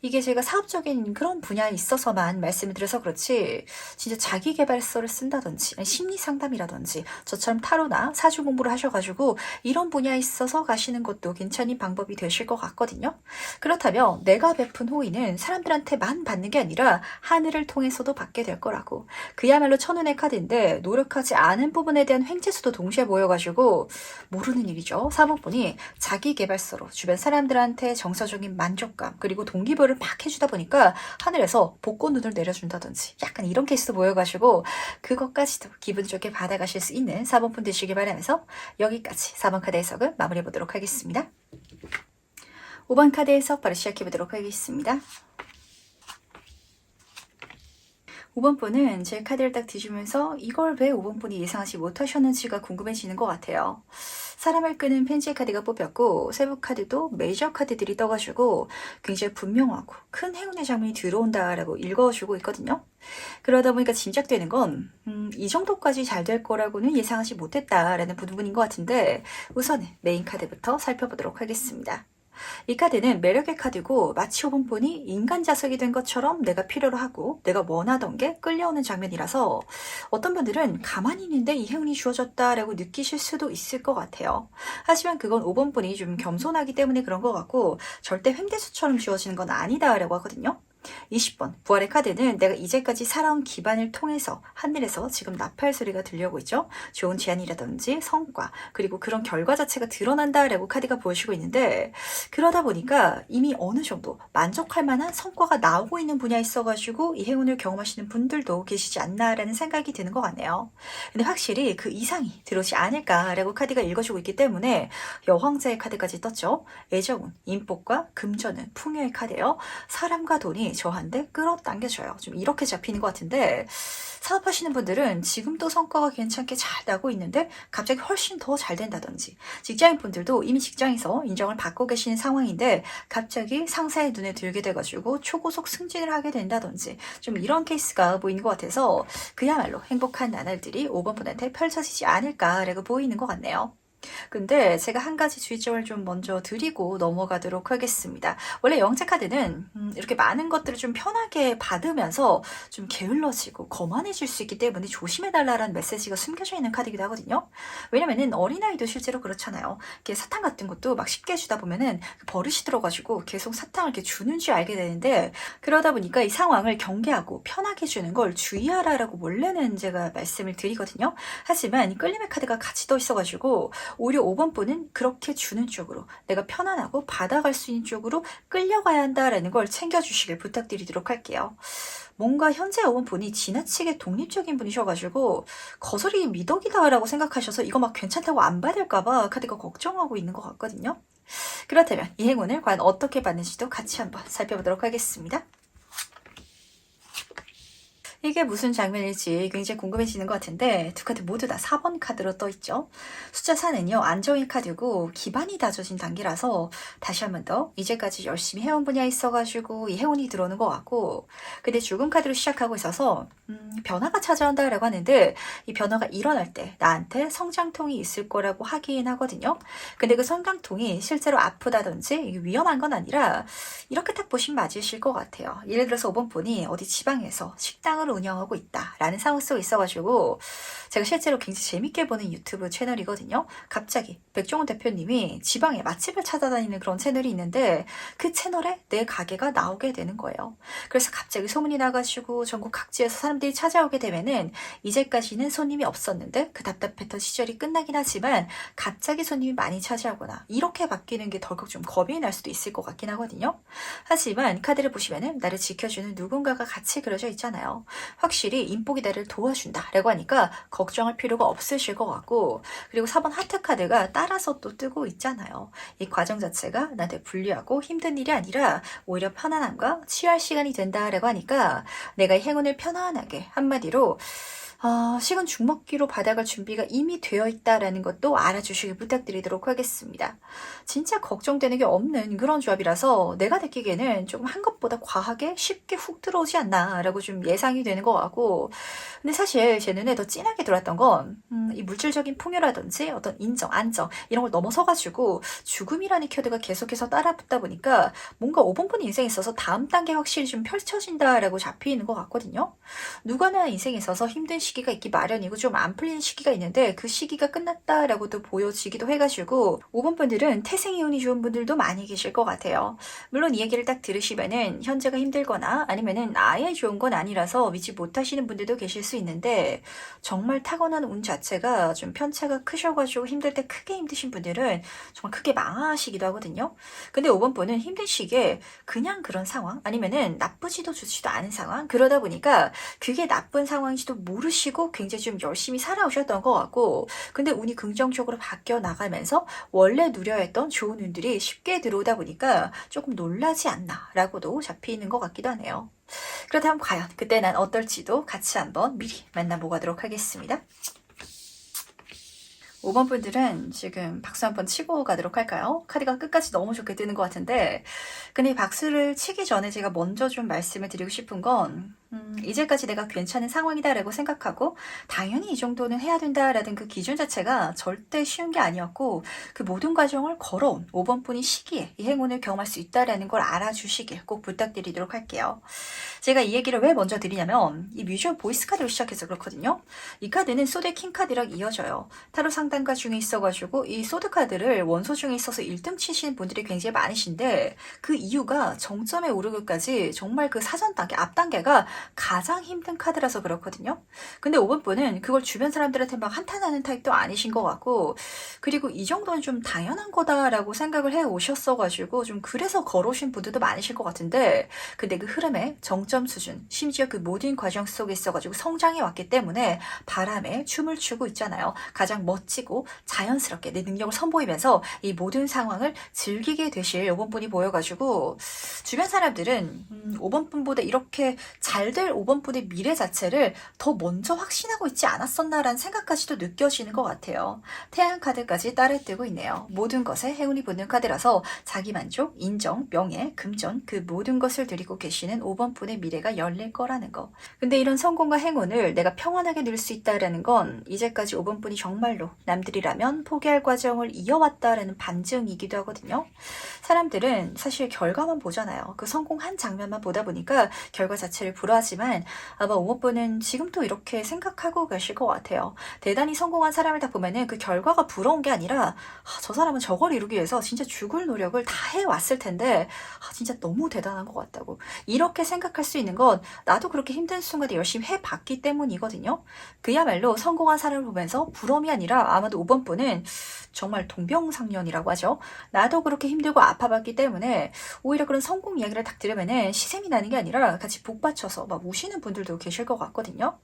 이게 제가 사업적인 그런 분야에 있어서만 말씀을 드려서 그렇지 진짜 자기계발서를 쓴다든지 심리상담이라든지 저처럼 타로나 사주 공부를 하셔가지고 이런 분야에 있어서 가시는 것도 괜찮은 방법이 되실 것 같거든요. 그렇다면 내가 베푼 호의는 사람들한테만 받는 게 아니라 하늘을 통해서도 받게 될 거라고. 그야말로 천운의 카드인데 노력하지 않은 부분에 대한 횡재수도 동시에 보여가지고 모르는 일이죠. 사모분이 자기계발서로 주변 사람들한테 정서적인 만족감 그리고 동기부여를 막 해주다 보니까 하늘에서 복권눈을 내려준다든지 약간 이런 케이스도 보여가지고 그것까지도 기분 좋게 받아가실 수 있는 4번분 되시길 바라면서 여기까지 4번 카드 해석을 마무리해 보도록 하겠습니다. 5번 카드 해석 바로 시작해 보도록 하겠습니다. 5번 분은 제 카드를 딱 뒤주면서 이걸 왜 5번 분이 예상하지 못하셨는지가 궁금해지는 것 같아요. 사람을 끄는 펜지의 카드가 뽑혔고 세부 카드도 메이저 카드들이 떠가지고 굉장히 분명하고 큰 행운의 장면이 들어온다라고 읽어주고 있거든요. 그러다 보니까 짐작되는 건 이 정도까지 잘 될 거라고는 예상하지 못했다라는 부분인 것 같은데 우선은 메인 카드부터 살펴보도록 하겠습니다. 이 카드는 매력의 카드고 마치 5번분이 인간 자석이 된 것처럼 내가 필요로 하고 내가 원하던 게 끌려오는 장면이라서 어떤 분들은 가만히 있는데 이 행운이 주어졌다라고 느끼실 수도 있을 것 같아요. 하지만 그건 5번분이 좀 겸손하기 때문에 그런 것 같고 절대 횡대수처럼 주어지는 건 아니다라고 하거든요. 20번 부활의 카드는 내가 이제까지 살아온 기반을 통해서 하늘에서 지금 나팔 소리가 들려오고 있죠. 좋은 제안이라든지 성과 그리고 그런 결과 자체가 드러난다라고 카드가 보여주고 있는데 그러다 보니까 이미 어느 정도 만족할 만한 성과가 나오고 있는 분야에 있어가지고 이 행운을 경험하시는 분들도 계시지 않나라는 생각이 드는 것 같네요. 근데 확실히 그 이상이 들어오지 않을까라고 카드가 읽어주고 있기 때문에 여왕자의 카드까지 떴죠. 애정운, 인복과 금전은 풍요의 카드예요. 사람과 돈이 저한테 끌어당겨줘요. 좀 이렇게 잡히는 것 같은데 사업하시는 분들은 지금도 성과가 괜찮게 잘 나고 있는데 갑자기 훨씬 더 잘 된다든지 직장인 분들도 이미 직장에서 인정을 받고 계시는 상황인데 갑자기 상사의 눈에 들게 돼가지고 초고속 승진을 하게 된다든지 좀 이런 케이스가 보이는 것 같아서 그야말로 행복한 나날들이 5번 분한테 펼쳐지지 않을까라고 보이는 것 같네요. 근데 제가 한 가지 주의점을 좀 먼저 드리고 넘어가도록 하겠습니다. 원래 영재 카드는 이렇게 많은 것들을 좀 편하게 받으면서 좀 게을러지고 거만해질 수 있기 때문에 조심해달라는 메시지가 숨겨져 있는 카드이기도 하거든요. 왜냐면은 어린아이도 실제로 그렇잖아요. 이렇게 사탕 같은 것도 막 쉽게 주다 보면은 버릇이 들어가지고 계속 사탕을 이렇게 주는 줄 알게 되는데 그러다 보니까 이 상황을 경계하고 편하게 주는 걸 주의하라라고 원래는 제가 말씀을 드리거든요. 하지만 이 끌림의 카드가 같이 떠 있어가지고 오히려 5번분은 그렇게 주는 쪽으로 내가 편안하고 받아갈 수 있는 쪽으로 끌려가야 한다라는 걸 챙겨주시길 부탁드리도록 할게요. 뭔가 현재 5번분이 지나치게 독립적인 분이셔가지고 거슬이 미덕이다라고 생각하셔서 이거 막 괜찮다고 안 받을까봐 카드가 걱정하고 있는 것 같거든요. 그렇다면 이 행운을 과연 어떻게 받는지도 같이 한번 살펴보도록 하겠습니다. 이게 무슨 장면일지 굉장히 궁금해지는 것 같은데 두 카드 모두 다 4번 카드로 떠있죠. 숫자 4는요. 안정의 카드고 기반이 다져진 단계라서 다시 한 번 더 이제까지 열심히 해온 분야에 있어가지고 이 행운이 들어오는 것 같고 근데 죽음 카드로 시작하고 있어서 변화가 찾아온다라고 하는데 이 변화가 일어날 때 나한테 성장통이 있을 거라고 하긴 하거든요. 근데 그 성장통이 실제로 아프다든지 위험한 건 아니라 이렇게 딱 보시면 맞으실 것 같아요. 예를 들어서 5번 분이 어디 지방에서 식당을 운영하고 있다라는 상황 속에 있어가지고 제가 실제로 굉장히 재밌게 보는 유튜브 채널이거든요. 갑자기 백종원 대표님이 지방에 맛집을 찾아다니는 그런 채널이 있는데 그 채널에 내 가게가 나오게 되는 거예요. 그래서 갑자기 소문이 나가지고 전국 각지에서 사람들이 찾아오게 되면은 이제까지는 손님이 없었는데 그 답답했던 시절이 끝나긴 하지만 갑자기 손님이 많이 차지하거나 이렇게 바뀌는 게 덜컥 좀 겁이 날 수도 있을 것 같긴 하거든요. 하지만 카드를 보시면은 나를 지켜주는 누군가가 같이 그려져 있잖아요. 확실히 인복이 나를 도와준다라고 하니까 걱정할 필요가 없으실 것 같고 그리고 4번 하트 카드가 따라서 또 뜨고 있잖아요. 이 과정 자체가 나한테 불리하고 힘든 일이 아니라 오히려 편안함과 치유할 시간이 된다라고 하니까 내가 이 행운을 편안하게 한마디로 식은 죽 먹기로 받아갈 준비가 이미 되어 있다라는 것도 알아주시길 부탁드리도록 하겠습니다. 진짜 걱정되는 게 없는 그런 조합이라서 내가 느끼기에는 조금 한 것보다 과하게 쉽게 훅 들어오지 않나라고 좀 예상이 되는 것 같고 근데 사실 제 눈에 더 진하게 들어왔던 건 이 물질적인 풍요라든지 어떤 인정, 안정 이런 걸 넘어서가지고 죽음이라는 키워드가 계속해서 따라붙다 보니까 뭔가 5번분 인생에 있어서 다음 단계 확실히 좀 펼쳐진다라고 잡히는 것 같거든요. 누구나 인생에 있어서 힘든 시기가 있기 마련이고 좀 안 풀리는 시기가 있는데 그 시기가 끝났다라고도 보여지기도 해가지고 5번 분들은 태생이 운이 좋은 분들도 많이 계실 것 같아요. 물론 이 얘기를 딱 들으시면은 현재가 힘들거나 아니면은 아예 좋은 건 아니라서 믿지 못하시는 분들도 계실 수 있는데 정말 타고난 운 자체가 좀 편차가 크셔가지고 힘들 때 크게 힘드신 분들은 정말 크게 망하시기도 하거든요. 근데 5번 분은 힘든 시기에 그냥 그런 상황 아니면은 나쁘지도 좋지도 않은 상황 그러다 보니까 그게 나쁜 상황인지도 모르시고 굉장히 좀 열심히 살아오셨던 것 같고 근데 운이 긍정적으로 바뀌어 나가면서 원래 누려야 했던 좋은 운들이 쉽게 들어오다 보니까 조금 놀라지 않나 라고도 잡히는 것 같기도 하네요. 그렇다면 과연 그때 난 어떨지도 같이 한번 미리 만나보도록 하겠습니다. 5번 분들은 지금 박수 한번 치고 가도록 할까요? 카드가 끝까지 너무 좋게 뜨는 것 같은데 근데 박수를 치기 전에 제가 먼저 좀 말씀을 드리고 싶은 건 이제까지 내가 괜찮은 상황이다라고 생각하고 당연히 이 정도는 해야 된다라는 그 기준 자체가 절대 쉬운 게 아니었고 그 모든 과정을 걸어온 5번 분이 시기에 이 행운을 경험할 수 있다라는 걸 알아주시길 꼭 부탁드리도록 할게요. 제가 이 얘기를 왜 먼저 드리냐면 이 뮤지엄 보이스 카드로 시작해서 그렇거든요. 이 카드는 소드 킹 카드랑 이어져요. 타로 상담가 중에 있어가지고 이 소드 카드를 원소 중에 있어서 1등 치시는 분들이 굉장히 많으신데 그 이유가 정점에 오르기까지 정말 그 사전 단계, 앞 단계가 가장 힘든 카드라서 그렇거든요. 근데 5번 분은 그걸 주변 사람들한테 막 한탄하는 타입도 아니신 것 같고 그리고 이 정도는 좀 당연한 거다라고 생각을 해 오셨어가지고 좀 그래서 걸어오신 분들도 많으실 것 같은데 근데 그 흐름의 정점 수준 심지어 그 모든 과정 속에 있어가지고 성장해 왔기 때문에 바람에 춤을 추고 있잖아요. 가장 멋지고 자연스럽게 내 능력을 선보이면서 이 모든 상황을 즐기게 되실 5번 분이 보여가지고 주변 사람들은 5번 분보다 이렇게 잘 될 5번 분의 미래 자체를 더 먼저 확신하고 있지 않았었나라는 생각까지도 느껴지는 것 같아요. 태양 카드까지 따라 뜨고 있네요. 모든 것에 행운이 붙는 카드라서 자기만족, 인정, 명예, 금전 그 모든 것을 드리고 계시는 5번 분의 미래가 열릴 거라는 거. 근데 이런 성공과 행운을 내가 평안하게 누릴 수 있다라는 건 이제까지 5번 분이 정말로 남들이라면 포기할 과정을 이어왔다라는 반증이기도 하거든요. 사람들은 사실 결과만 보잖아요. 그 성공한 장면만 보다 보니까 결과 자체를 불허하지만 아마 5번 분은 지금도 이렇게 생각하고 계실 것 같아요. 대단히 성공한 사람을 다 보면은 그 결과가 부러운 게 아니라 저 사람은 저걸 이루기 위해서 진짜 죽을 노력을 다 해왔을 텐데 진짜 너무 대단한 것 같다고 이렇게 생각할 수 있는 건 나도 그렇게 힘든 순간에 열심히 해봤기 때문이거든요. 그야말로 성공한 사람을 보면서 부러움이 아니라 아마도 5번 분은 정말 동병상련이라고 하죠. 나도 그렇게 힘들고 아파봤기 때문에 오히려 그런 성공 이야기를 딱 들으면은 시샘이 나는 게 아니라 같이 복받쳐서 막 우시는 분들도 계실 것 같거든요.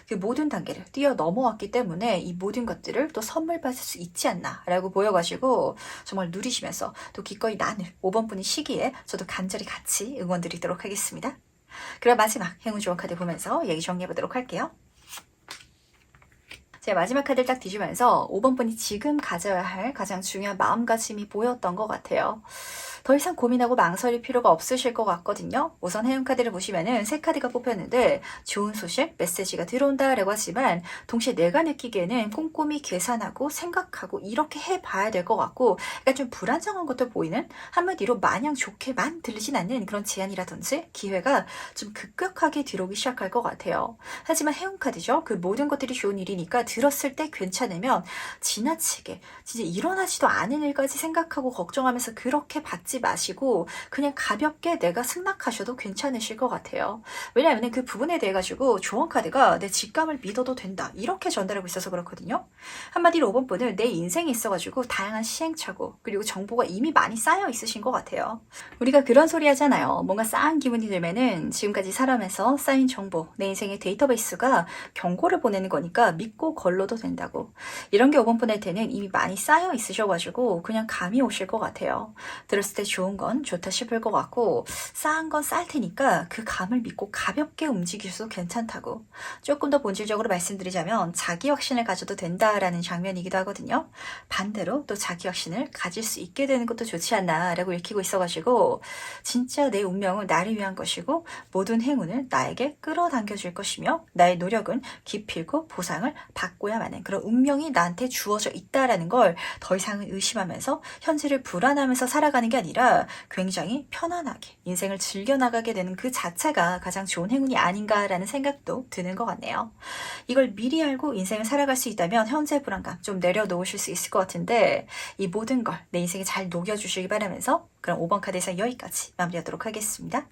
그 모든 단계를 뛰어넘어왔기 때문에 이 모든 것들을 또 선물 받을 수 있지 않나 라고 보여가지고 정말 누리시면서 또 기꺼이 나눌 5번 분의 시기에 저도 간절히 같이 응원드리도록 하겠습니다. 그럼 마지막 행운 좋은 카드 보면서 얘기 정리해보도록 할게요. 제가 마지막 카드를 딱 뒤지면서 5번 분이 지금 가져야 할 가장 중요한 마음가짐이 보였던 것 같아요. 더 이상 고민하고 망설일 필요가 없으실 것 같거든요. 우선 해운 카드를 보시면은 세 카드가 뽑혔는데 좋은 소식, 메시지가 들어온다라고 하지만 동시에 내가 느끼기에는 꼼꼼히 계산하고 생각하고 이렇게 해봐야 될 것 같고 약간 좀 불안정한 것도 보이는 한마디로 마냥 좋게만 들리진 않는 그런 제안이라든지 기회가 좀 급격하게 들어오기 시작할 것 같아요. 하지만 해운 카드죠. 그 모든 것들이 좋은 일이니까 들었을 때 괜찮으면 지나치게 진짜 일어나지도 않은 일까지 생각하고 걱정하면서 그렇게 받지 마시고 그냥 가볍게 내가 승낙하셔도 괜찮으실 것 같아요. 왜냐하면 그 부분에 대해 가지고 조언 카드가 내 직감을 믿어도 된다 이렇게 전달하고 있어서 그렇거든요. 한마디로 5번 분은 내 인생에 있어가지고 다양한 시행착오 그리고 정보가 이미 많이 쌓여 있으신 것 같아요. 우리가 그런 소리 하잖아요. 뭔가 싸한 기분이 들면은 지금까지 살아면서 쌓인 정보 내 인생의 데이터베이스가 경고를 보내는 거니까 믿고 걸러도 된다고. 이런 게 5번 분한테는 이미 많이 쌓여 있으셔가지고 그냥 감이 오실 것 같아요. 들었을 때 좋은 건 좋다 싶을 것 같고 싸한 건 쌀 테니까 그 감을 믿고 가볍게 움직이셔도 괜찮다고. 조금 더 본질적으로 말씀드리자면 자기 확신을 가져도 된다라는 장면이기도 하거든요. 반대로 또 자기 확신을 가질 수 있게 되는 것도 좋지 않나 라고 읽히고 있어가지고 진짜 내 운명은 나를 위한 것이고 모든 행운을 나에게 끌어당겨 줄 것이며 나의 노력은 기필코 보상을 받고야만 하는 그런 운명이 나한테 주어져 있다라는 걸 더 이상은 의심하면서 현재를 불안하면서 살아가는 게 아니라 굉장히 편안하게 인생을 즐겨나가게 되는 그 자체가 가장 좋은 행운이 아닌가라는 생각도 드는 것 같네요. 이걸 미리 알고 인생을 살아갈 수 있다면 현재 불안감 좀 내려놓으실 수 있을 것 같은데 이 모든 걸 내 인생에 잘 녹여주시기 바라면서 그럼 5번 카드에서 여기까지 마무리하도록 하겠습니다.